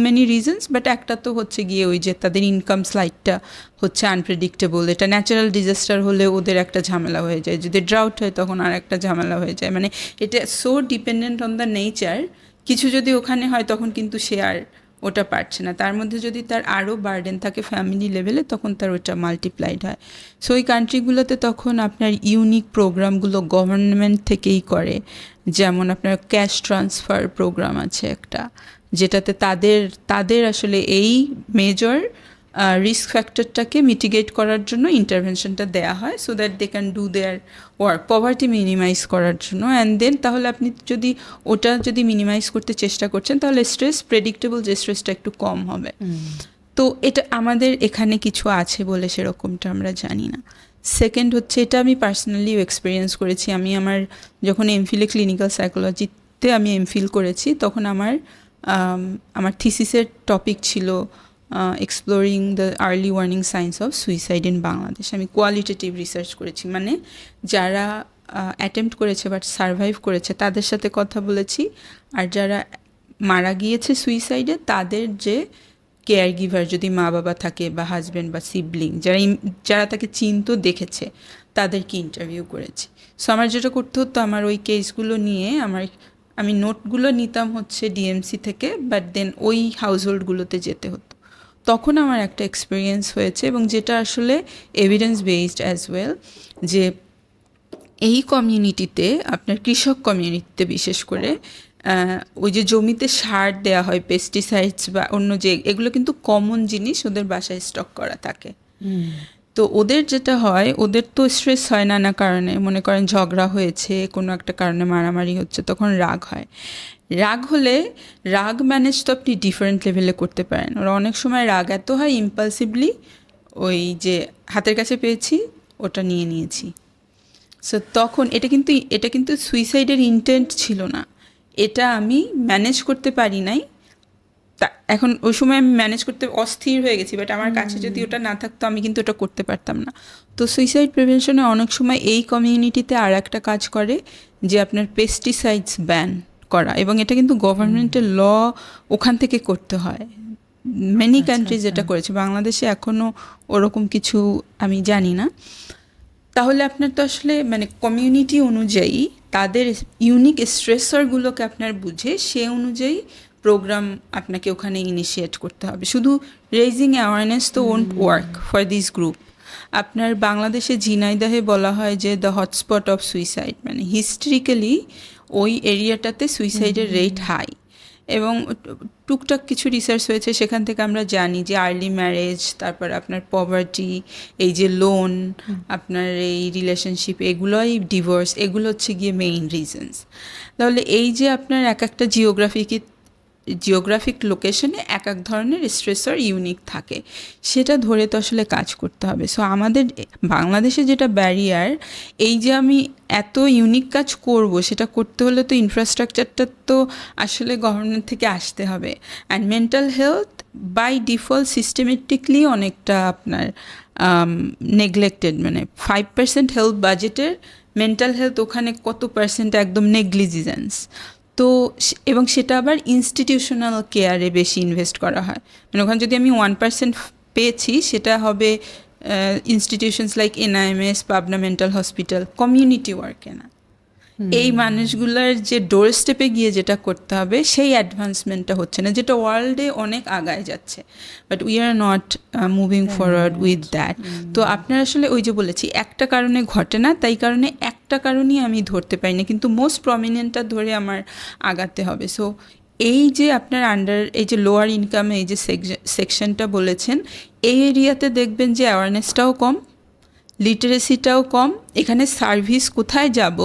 মেনি রিজনস, বাট একটা তো হচ্ছে গিয়ে ওই যে তাদের ইনকাম স্লাইডটা হচ্ছে আনপ্রেডিক্টেবল। এটা ন্যাচারাল ডিজাস্টার হলে ওদের একটা ঝামেলা হয়ে যায়, যদি ড্রাউট হয় তখন আর একটা ঝামেলা হয়ে যায়। মানে এটা so dependent on the nature, কিছু যদি ওখানে হয় তখন কিন্তু সে আর ওটা পারছে না, তার মধ্যে যদি তার আরও বার্ডেন থাকে ফ্যামিলি লেভেলে, তখন তার ওটা মাল্টিপ্লাইড হয়। সো ওই কান্ট্রিগুলোতে তখন আপনার ইউনিক প্রোগ্রামগুলো গভর্নমেন্ট থেকেই করে, যেমন আপনার ক্যাশ ট্রান্সফার প্রোগ্রাম আছে একটা, যেটাতে তাদের আসলে এই মেজর রিস্ক ফ্যাক্টরটাকে মিটিগেট করার জন্য ইন্টারভেনশনটা দেয়া হয়, so that they can do their work, poverty minimise করার জন্য। অ্যান্ড দেন তাহলে আপনি যদি মিনিমাইজ করতে চেষ্টা করছেন, তাহলে স্ট্রেস, প্রেডিক্টেবল যে স্ট্রেসটা একটু কম হবে। তো এটা আমাদের এখানে কিছু আছে বলে সেরকমটা আমরা জানি না। সেকেন্ড হচ্ছে, এটা আমি পার্সোনালিও এক্সপিরিয়েন্স করেছি। আমি যখন এমফিলে ক্লিনিক্যাল সাইকোলজিতে আমি এমফিল করেছি, তখন আমার থিসিসের টপিক ছিল exploring the early warning signs of suicide in Bangladesh. আমি কোয়ালিটেটিভ রিসার্চ করেছি, মানে যারা অ্যাটেম্প্ট করেছে বাট সারভাইভ করেছে তাদের সাথে কথা বলেছি, আর যারা মারা গিয়েছে সুইসাইডে তাদের যে কেয়ার গিভার, যদি মা বাবা থাকে বা হাজব্যান্ড বা সিবলিং, যারা তাকে চিনতো, দেখেছে, তাদেরকে ইন্টারভিউ করেছি। সো আমার যেটা করতে হতো, আমার ওই কেসগুলো নিয়ে আমি নোটগুলো নিতাম হচ্ছে ডিএমসি থেকে, বাট দেন ওই হাউসহোল্ডগুলোতে যেতে হতো। তখন আমার একটা এক্সপিরিয়েন্স হয়েছে, এবং যেটা আসলে এভিডেন্স বেসড অ্যাজ ওয়েল, যে এই কমিউনিটিতে, আপনার কৃষক কমিউনিটিতে বিশেষ করে, ওই যে জমিতে সার দেওয়া হয়, পেস্টিসাইডস বা অন্য যে, এগুলো কিন্তু কমন জিনিস ওদের বাসায় স্টক করা থাকে। তো ওদের যেটা হয়, ওদের তো স্ট্রেস হয় নানা কারণে, মনে করেন ঝগড়া হয়েছে, কোনো একটা কারণে মারামারি হচ্ছে, তখন রাগ হয়। রাগ হলে রাগ ম্যানেজ তো আপনি ডিফারেন্ট লেভেলে করতে পারেন। ওরা অনেক সময় রাগ এত হয় ইম্পালসিভলি, ওই যে হাতের কাছে পেয়েছি ওটা নিয়েছি, সো তখন এটা কিন্তু সুইসাইডের ইন্টেন্ট ছিল না, এটা আমি ম্যানেজ করতে পারি নাই। এখন ওই সময় আমি ম্যানেজ করতে অস্থির হয়ে গেছি, বাট আমার কাছে যদি ওটা না থাকতো আমি কিন্তু ওটা করতে পারতাম না। তো সুইসাইড প্রিভেনশনে অনেক সময় এই কমিউনিটিতে আর একটা কাজ করে যে আপনার পেস্টিসাইডস ব্যান করা, এবং এটা কিন্তু গভর্নমেন্টের ল ওখান থেকে করতে হয়। মেনি কান্ট্রিজ এটা করেছে, বাংলাদেশে এখনও ওরকম কিছু আমি জানি না। তাহলে আপনার তো আসলে মানে কমিউনিটি অনুযায়ী তাদের ইউনিক স্ট্রেসরগুলোকে আপনার বুঝে সে অনুযায়ী প্রোগ্রাম আপনাকে ওখানে ইনিশিয়েট করতে হবে। শুধু রেইজিং অ্যাওয়ারনেস তো won't work for this group. আপনার বাংলাদেশে ঝিনাইদহে বলা হয় যে দ্য হটস্পট অফ সুইসাইড, মানে হিস্ট্রিক্যালি ওই এরিয়াটাতে সুইসাইডের রেট হাই, এবং টুকটাক কিছু রিসার্চ হয়েছে সেখান থেকে আমরা জানি যে আর্লি ম্যারেজ, তারপর আপনার পভার্টি, এই যে লোন, আপনার এই রিলেশনশিপ, এগুলোই ডিভোর্স, এগুলো হচ্ছে গিয়ে মেইন রিজনস। তাহলে এই যে আপনার এক একটা জিওগ্রাফিক লোকেশনে এক এক ধরনের স্ট্রেসর ইউনিক থাকে, সেটা ধরে তো আসলে কাজ করতে হবে। সো আমাদের বাংলাদেশে যেটা ব্যারিয়ার, এই যে আমি এত ইউনিক কাজ করব, সেটা করতে হলে তো ইনফ্রাস্ট্রাকচারটা তো আসলে গভর্নমেন্ট থেকে আসতে হবে। And mental health by default systematically অনেকটা আপনার নেগলেক্টেড, মানে 5% হেলথ বাজেটের মেন্টাল হেলথ ওখানে কত পার্সেন্ট একদম নেগলিজেন্স। তো এবং সেটা আবার ইনস্টিটিউশনাল কেয়ারে বেশি ইনভেস্ট করা হয়, মানে ওখানে যদি আমি 1% পেয়েছি সেটা হবে institutions like NIMS, Pabna mental hospital, community ওয়ার্কে না। এই মানুষগুলোর যে ডোর স্টেপে গিয়ে যেটা করতে হবে সেই অ্যাডভান্সমেন্টটা হচ্ছে না, যেটা ওয়ার্ল্ডে অনেক আগায় যাচ্ছে, but we are not moving forward with that. তো আপনার আসলে ওই যে বলেছি একটা কারণে ঘটে না, তাই কারণে একটা কারণই আমি ধরতে পারি না, কিন্তু মোস্ট প্রমিনেন্টটা ধরে আমার আগাতে হবে। সো এই যে আপনার এই যে লোয়ার ইনকামে এই যে সেকশনটা বলেছেন, এই এরিয়াতে দেখবেন যে অ্যাওয়ারনেসটাও কম, লিটারেসিটাও কম, এখানে সার্ভিস কোথায় যাব,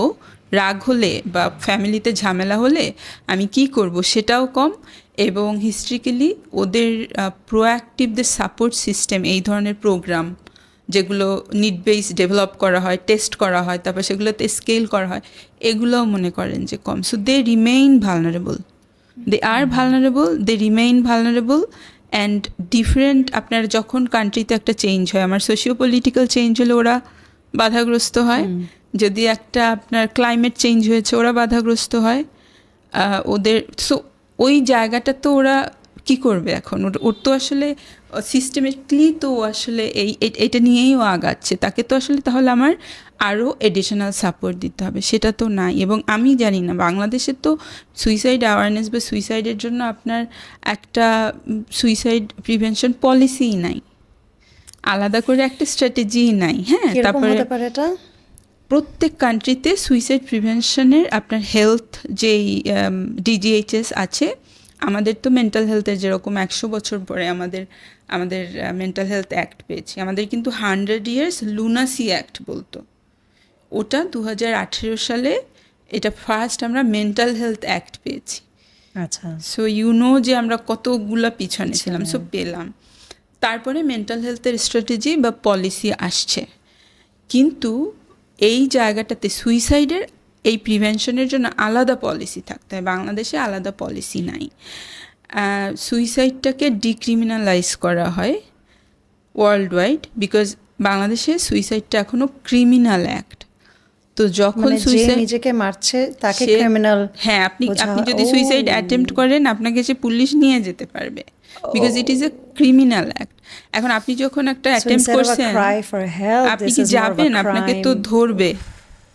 রাগ হলে বা ফ্যামিলিতে ঝামেলা হলে আমি কি করব সেটাও কম, এবং হিস্ট্রিক্যালি ওদের প্রোঅ্যাক্টিভদের সাপোর্ট সিস্টেম, এই ধরনের প্রোগ্রাম যেগুলো নিড বেস ডেভেলপ করা হয়, টেস্ট করা হয়, তারপর সেগুলোতে স্কেল করা হয়, এগুলোও মনে করেন যে কম। So they remain vulnerable, they are vulnerable, they remain vulnerable. And different আপনার যখন কান্ট্রিতে একটা চেঞ্জ হয়, আমার সোশিও পলিটিক্যাল চেঞ্জ হলে ওরা বাধাগ্রস্ত হয়, যদি একটা আপনার ক্লাইমেট চেঞ্জ হয়েছে ওরা বাধাগ্রস্ত হয়, ওদের সো ওই জায়গাটা তো ওরা কি করবে এখন, ওর তো আসলে সিস্টেমেটিকলি তো আসলে এইটা নিয়েই ও আগাচ্ছে, তাকে তো আসলে তাহলে আমার আরও এডিশনাল সাপোর্ট দিতে হবে, সেটা তো নাই। এবং আমি জানি না বাংলাদেশে তো সুইসাইড অ্যাওয়ারনেস বা সুইসাইডের জন্য আপনার একটা সুইসাইড প্রিভেনশন পলিসিই নাই, আলাদা করে একটা স্ট্র্যাটেজিই নাই। হ্যাঁ, তারপরে প্রত্যেক কান্ট্রিতে সুইসাইড প্রিভেনশনের আপনার হেলথ যেই ডিজিএইচএস আছে, আমাদের তো মেন্টাল হেলথের যেরকম 100 বছর পরে আমাদের মেন্টাল হেলথ অ্যাক্ট পেয়েছি, আমাদের কিন্তু 100 ইয়ার্স লুনাসি অ্যাক্ট বলতো, ওটা 2018 সালে এটা ফার্স্ট আমরা মেন্টাল হেলথ অ্যাক্ট পেয়েছি। আচ্ছা, সো যে আমরা কতগুলা পিছনে ছিলাম, সো পেলাম। তারপরে মেন্টাল হেলথের স্ট্র্যাটেজি বা পলিসি আসছে, কিন্তু এই জায়গাটাতে সুইসাইডের এই প্রিভেনশনের জন্য আলাদা পলিসি থাকতে হয়, বাংলাদেশে আলাদা পলিসি নাই। সুইসাইডটাকে ডিক্রিমিনালাইজ করা হয় ওয়ার্ল্ড ওয়াইড, বিকজ বাংলাদেশে সুইসাইডটা এখনও ক্রিমিনাল অ্যাক্ট। তো যখন সুইসাইড নিজেকে মারছে তাকে ক্রিমিনাল, হ্যাঁ, আপনি যদি সুইসাইড অ্যাটেম্প্ট করেন আপনাকে সে পুলিশ নিয়ে যেতে পারবে, because it is a criminal act. এখন আপনি যখন একটা অ্যাটেম্প্ট করছেন, আপনি কি যাবেন, আপনাকে তো ধরবে,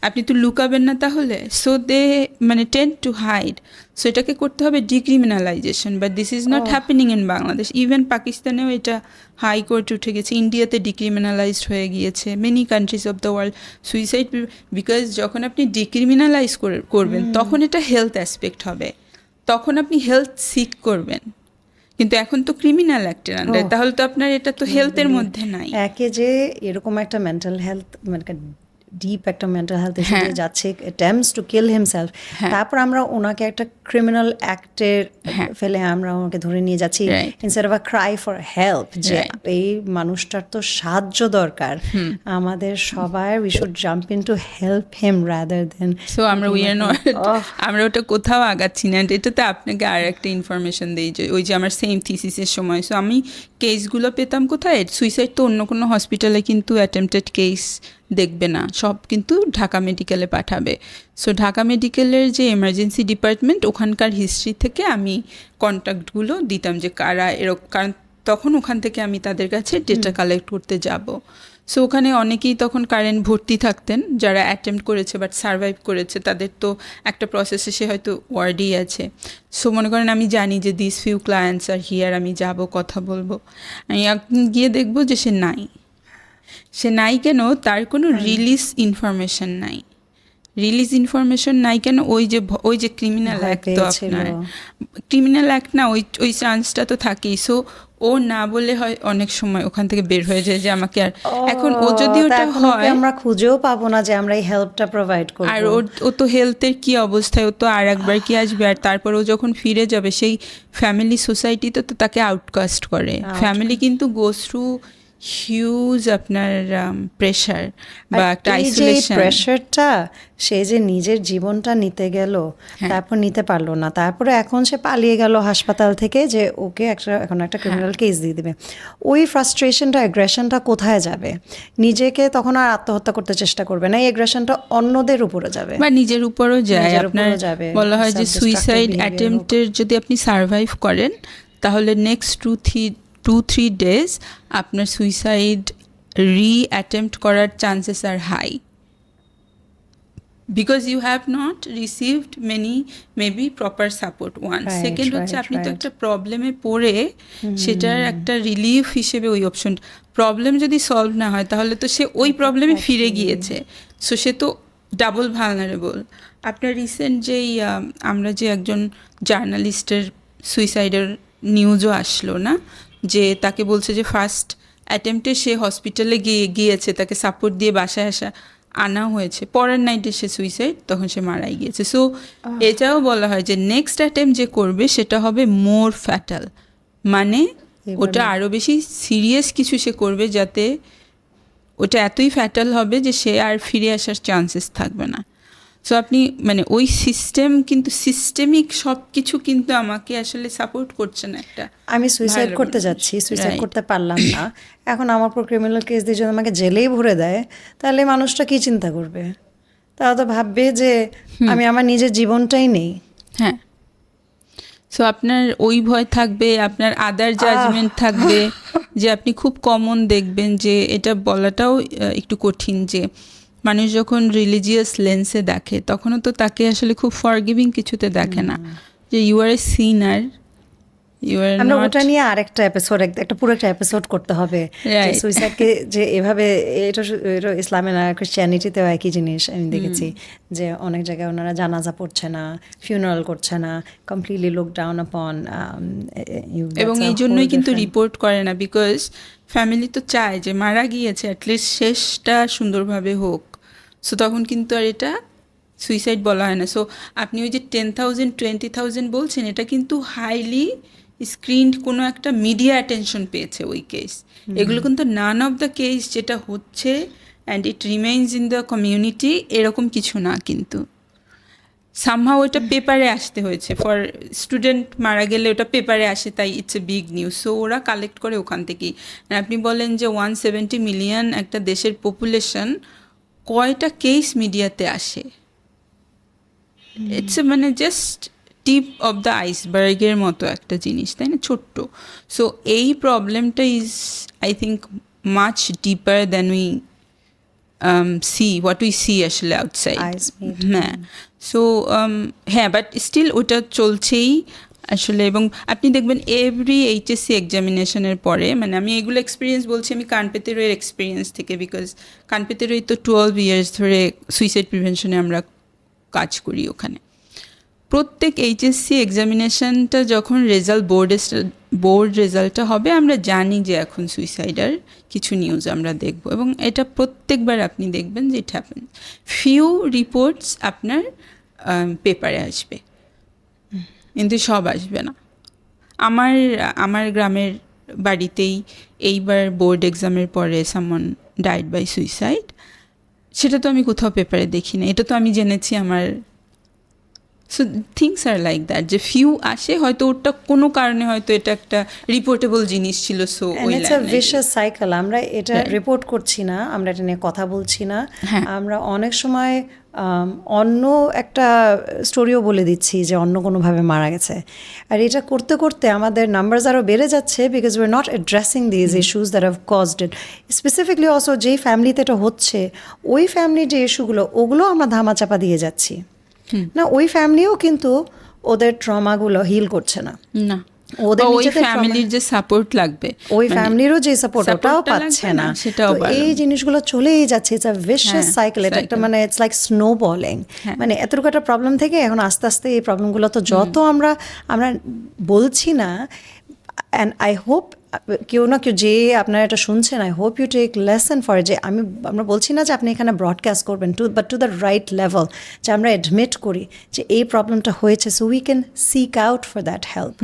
আপনি তো লুকাবেন না তাহলে। সো দে মানে টেন্ড টু হাইড, সো এটাকে করতে হবে decriminalisation, but this is not happening in Bangladesh. Even পাকিস্তানেও এটা হাইকোর্ট উঠে গেছে, ইন্ডিয়াতে ডিক্রিমিনালাইজড হয়ে গিয়েছে, many countries of the world suicide, because যখন আপনি ডিক্রিমিনালাইজ করবেন তখন এটা হেলথ অ্যাসপেক্ট হবে, তখন আপনি হেলথ সিক করবেন, কিন্তু এখন তো ক্রিমিনাল অ্যাক্টের আন্ডারে, তাহলে তো আপনার এটা তো হেলথের মধ্যে নাই। একে যে এরকম একটা মেন্টাল হেলথ মানে ডিপ একটা মেন্টাল হেলথ ইস্যু দিয়ে যাচ্ছে, অ্যাটেম্পটস টু কিল হিমসেলফ, তারপর আমরা ওনাকে একটা ক্রিমিনাল অ্যাক্টের ফেলে আমরা ওনাকে ধরে নিয়ে যাচ্ছি instead of a Cry for help, যে এই মানুষটার তো সাহায্য দরকার আমাদের সবাই, we should jump in to help him rather than. So আমরা আমরা ওটা কোথাও আগাচ্ছি না। এটাতে আপনাকে আর একটা ইনফরমেশন দিই, যে ওই যে আমার সেম থিসিসের সময় সো আমি কেসগুলো পেতাম কোথায়, সুইসাইড তো অন্য কোনো হসপিটালে কিন্তু অ্যাটেম্পটেড কেস দেখবে না, সব কিন্তু ঢাকা মেডিকেলে পাঠাবে। সো ঢাকা মেডিকেলের যে এমার্জেন্সি ডিপার্টমেন্ট, ওখানকার হিস্ট্রি থেকে আমি কন্ট্যাক্টগুলো দিতাম যে কারা এরকম, কারণ তখন ওখান থেকে আমি তাদের কাছে ডেটা কালেক্ট করতে যাব। সো ওখানে অনেকেই তখন কারেন্ট ভর্তি থাকতেন যারা অ্যাটেম্প্ট করেছে বাট সারভাইভ করেছে, তাদের তো একটা প্রসেসে সে হয়তো ওয়ার্ডেই আছে। সো মনে করেন আমি জানি যে this few clients R here, আমি যাব কথা বলবো, আমি গিয়ে দেখবো যে সে নাই কেন, তার কোনো রিলিজ ইনফরমেশন নাই। রিলিজ ইনফরমেশন নাই কেন, ওই যে ক্রিমিনাল অ্যাক্ট, তো আপনার ক্রিমিনাল অ্যাক্ট না, ওই চান্সটা তো থাকেই। সো ও না বলে হয় অনেক সময় ওখান থেকে বের হয়ে যায় যে আমাকে আর, এখন ও যদি ওটা হয় আমরা খুঁজেও পাবো না যে আমরা এই হেল্পটা প্রোভাইড করব। আর ও তো হেলথের কি অবস্থায়, ও তো আর একবার কি আসবে, আর তারপর ও যখন ফিরে যাবে সেই ফ্যামিলি সোসাইটিতে তো তাকে আউটকাস্ট করে। ফ্যামিলি কিন্তু গোস থ্রু হিউজ আপনার প্রেশার বা একটা আইসোলেশন। প্রেশারটা সে যে নিজের জীবনটা নিতে গেল, তারপর নিতে পারলো না, তারপরে এখন সে পালিয়ে গেল হাসপাতাল থেকে যে ওকে এখন একটা ক্রিমিনাল কেস দিয়ে দিবে। ওই ফ্রাস্ট্রেশনটা, অ্যাগ্রেশনটা কোথায় যাবে? নিজেকে তখন আর আত্মহত্যা করতে চেষ্টা করবে না, এই অ্যাগ্রেশনটা অন্যদের উপরে যাবে বা নিজের উপরও যায়। আপনার বলা হয় যে সুইসাইড অ্যাটেম্পটের যদি আপনি সারভাইভ করেন, তাহলে নেক্সট 2-3 days আপনার সুইসাইড অ্যাটেম্প্ট করার chances are high, because you have not received maybe proper support. Second হচ্ছে আপনি তো একটা প্রবলেমে পড়ে সেটার একটা রিলিফ হিসেবে ওই অপশন, প্রবলেম যদি সলভ না হয় তাহলে তো সে ওই প্রবলেমে ফিরে গিয়েছে, সো সে তো ডাবল ভালনারেবল। আপনার রিসেন্ট যেই আমরা যে একজন জার্নালিস্টের সুইসাইডের নিউজও আসলো না, যে তাকে বলছে যে ফার্স্ট অ্যাটেম্পটে সে হসপিটালে গিয়েছে, তাকে সাপোর্ট দিয়ে বাসায় আনা হয়েছে, পরের নাইটে সে সুইসাইড, তখন সে মারাই গিয়েছে। সো এটাও বলা হয় যে নেক্সট অ্যাটেম্পট যে করবে সেটা হবে মোর ফ্যাটাল, মানে ওটা আরও বেশি সিরিয়াস কিছু সে করবে, যাতে ওটা এতই ফ্যাটাল হবে যে সে আর ফিরে আসার চান্সেস থাকবে না। সো আপনি মানে ওই সিস্টেম, কিন্তু সিস্টেমিক সব কিছু কিন্তু আমাকে আসলে সাপোর্ট করছে না। একটা আমি সুইসাইড করতে যাচ্ছি, সুইসাইড করতে পারলাম না, এখন আমার উপর ক্রিমিনাল কেস দিয়ে যদি আমাকে জেলেই ভরে দেয়, তাহলে মানুষটা কি চিন্তা করবে? তারা তো ভাববে যে আমি আমার নিজের জীবনটাই নেই। হ্যাঁ, সো আপনার ওই ভয় থাকবে, আপনার আদার জাজমেন্ট থাকবে, যে আপনি খুব কমন দেখবেন যে, এটা বলাটাও একটু কঠিন, যে মানুষ যখন রিলিজিয়াস লেন্সে দেখে তখনও তো তাকে আসলে খুব ফরগিভিং কিছুতে দেখে না, যে ইউ আর এ সিনার, আমরা ওটা নিয়ে আরেকটা এপিসোড, একটা পুরো একটা এপিসোড করতে হবে, সুইসাইডকে যে এভাবে, এটা ইসলামে না ক্রিশ্চিয়ানিটিতেও একই জিনিস আমি দেখেছি, যে অনেক জায়গায় ওনারা জানাজা পড়ছে না, ফিউনারাল করছে না, কমপ্লিটলি লুক ডাউন আপন, এবং এই জন্যই কিন্তু রিপোর্ট করে না, বিকজ ফ্যামিলি তো চায় যে মারা গিয়েছে অ্যাটলিস্ট শেষটা সুন্দরভাবে হোক। সো তখন কিন্তু আর এটা সুইসাইড বলা হয় না। সো আপনি ওই যে 10,000 20,000 বলছেন, এটা কিন্তু হাইলি স্ক্রিনড কোনো একটা মিডিয়া অ্যাটেনশন পেয়েছে ওই কেস। এগুলো কিন্তু নান অফ দ্য কেস যেটা হচ্ছে and it remains in the community, এরকম কিছু না, কিন্তু সামহাও ওটা পেপারে আসতে হয়েছে। ফর স্টুডেন্ট মারা গেলে ওটা পেপারে আসে, তাই it's a big news. So ওরা কালেক্ট করে ওখান থেকেই। আপনি বলেন যে 170 মিলিয়ন একটা দেশের পপুলেশন, কয়টা কেস মিডিয়াতে আসে? ইটস মানে জাস্ট টিপ অফ দ্য আইসবার্গের মতো একটা জিনিস, তাই না, ছোট্ট। সো এই প্রবলেমটা is I think much deeper than we what we see আসলে আউটসাইড। হ্যাঁ, সো হ্যাঁ, বাট স্টিল ওটা চলছেই আসলে। এবং আপনি দেখবেন এভরি এইচএসসি এক্সামিনেশনের পরে, মানে আমি এগুলো এক্সপিরিয়েন্স বলছি আমি কানপেতে রয়ের এক্সপিরিয়েন্স থেকে, বিকজ কানপেতে রয়ে তো 12 years ধরে সুইসাইড প্রিভেনশনে আমরা কাজ করি ওখানে। প্রত্যেক এইচএসসি এক্সামিনেশনটা যখন রেজাল্ট বোর্ডে বোর্ড রেজাল্টটা হবে আমরা জানি যে এখন সুইসাইডের কিছু নিউজ আমরা দেখব, এবং এটা প্রত্যেকবার আপনি দেখবেন যে ইট হ্যাপেন। ফিউ রিপোর্টস আপনার পেপারে আসবে, কিন্তু সব আসবে না। আমার গ্রামের বাড়িতেই এইবার বোর্ড এক্সামের পরে সামওয়ান ডাইড বাই সুইসাইড, সেটা তো আমি কোথাও পেপারে দেখি না, এটা তো আমি জেনেছি আমার। So things are like that, যে ফিউ আসে হয়তো ওটা কোনো কারণে হয়তো এটা একটা রিপোর্টেবল জিনিস ছিল, সো ওই ইটস আ ভিশাস সাইকেল। আমরা এটা রিপোর্ট করছি না, আমরা এটা নিয়ে কথা বলছি না, আমরা অনেক সময় অন্য একটা স্টোরিও বলে দিচ্ছি যে অন্য কোনোভাবে মারা গেছে, আর এটা করতে করতে আমাদের নাম্বারস আরও বেড়ে যাচ্ছে because we are not addressing these issues that have caused it. Specifically also যেই ফ্যামিলিতে এটা হচ্ছে ওই ফ্যামিলির যে ইস্যুগুলো ওগুলো আমরা ধামাচাপা দিয়ে যাচ্ছি না, ওই ফ্যামিলিও কিন্তু ওদের ট্রমাগুলো হিল করছে না, ওদের ওই ফ্যামিলির যে সাপোর্ট লাগবে, ওই ফ্যামিলিরও যে সাপোর্ট ওটাও পাচ্ছে না, সেটাও এই জিনিসগুলো চলেই যাচ্ছে। ইটস আ ভিশাস সাইকেল, এটা একটা মানে ইটস লাইক স্নোবলিং। মানে এতটুকু একটা প্রবলেম থেকে এখন আস্তে আস্তে এই প্রবলেমগুলো তো যত আমরা বলছি না, অ্যান্ড আই হোপ কেউ না কেউ যে আপনারা এটা শুনছেন, I hope you take lesson for যে আমরা বলছি না যে আপনি এখানে ব্রডকাস্ট করবেন but to the right level, যে আমরা অ্যাডমিট করি যে এই প্রবলেমটা হয়েছে, so we can seek out for that help.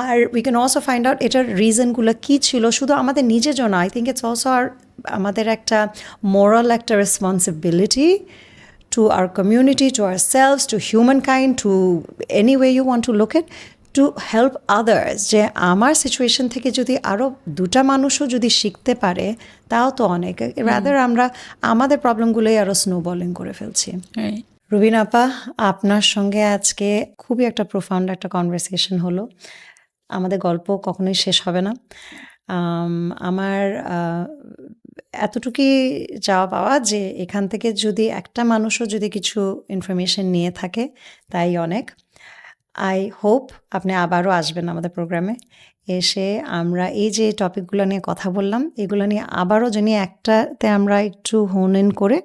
আর we can also find out এটার রিজনগুলো কী ছিল, শুধু আমাদের নিজের জন্য। আই থিঙ্ক ইটস অলসো আমাদের একটা মোরাল একটা responsibility to our community, to ourselves, to humankind, to any way you want to look at, to help others. যে আমার সিচুয়েশন থেকে যদি আরও দুটা মানুষও যদি শিখতে পারে তাও তো অনেক। রাদার আমরা আমাদের প্রবলেমগুলোই আরও স্নোবলিং করে ফেলছি। রুবিনা আপা, আপনার সঙ্গে আজকে খুবই একটা প্রোফাউন্ড একটা কনভারসেশন হলো। আমাদের গল্প কখনোই শেষ হবে না। আমার এতটুকুই চাওয়া পাওয়া যে এখান থেকে যদি একটা মানুষও যদি কিছু ইনফরমেশন নিয়ে থাকে তাই অনেক। আই হোপ আপনি আবারও আসবেন আমাদের প্রোগ্রামে, এসে আমরা এই যে টপিকগুলো নিয়ে কথা বললাম এগুলো নিয়ে আবারও জানি একটাতে আমরা একটু হোন ইন করে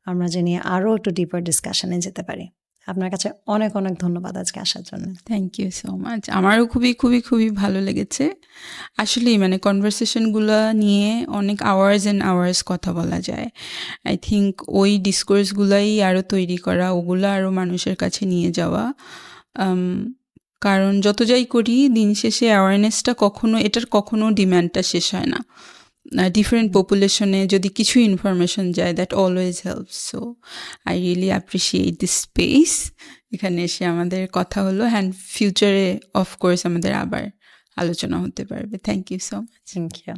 আমরা জানি আরও একটু ডিপার ডিসকাশনে যেতে পারি। আপনার কাছে অনেক অনেক ধন্যবাদ আজকে আসার জন্য। থ্যাংক ইউ সো মাচ, আমারও খুবই খুবই খুবই ভালো লেগেছে। আসলেই মানে কনভারসেশনগুলো নিয়ে অনেক আওয়ার্স অ্যান্ড আওয়ার্স কথা বলা যায়। আই থিঙ্ক ওই ডিসকোর্সগুলাই আরও তৈরি করা, ওগুলো আরও মানুষের কাছে নিয়ে যাওয়া, কারণ যত যাই করি দিন শেষে অ্যাওয়ারনেসটা এটার কখনো ডিম্যান্ডটা শেষ হয় না। ডিফারেন্ট পপুলেশনে যদি কিছু ইনফরমেশন যায় that always helps. So I really appreciate this space, এখানে এসে আমাদের কথা হলো, অ্যান্ড ফিউচারে অফকোর্স আমাদের আবার আলোচনা হতে পারবে। Thank you so much. Thank you.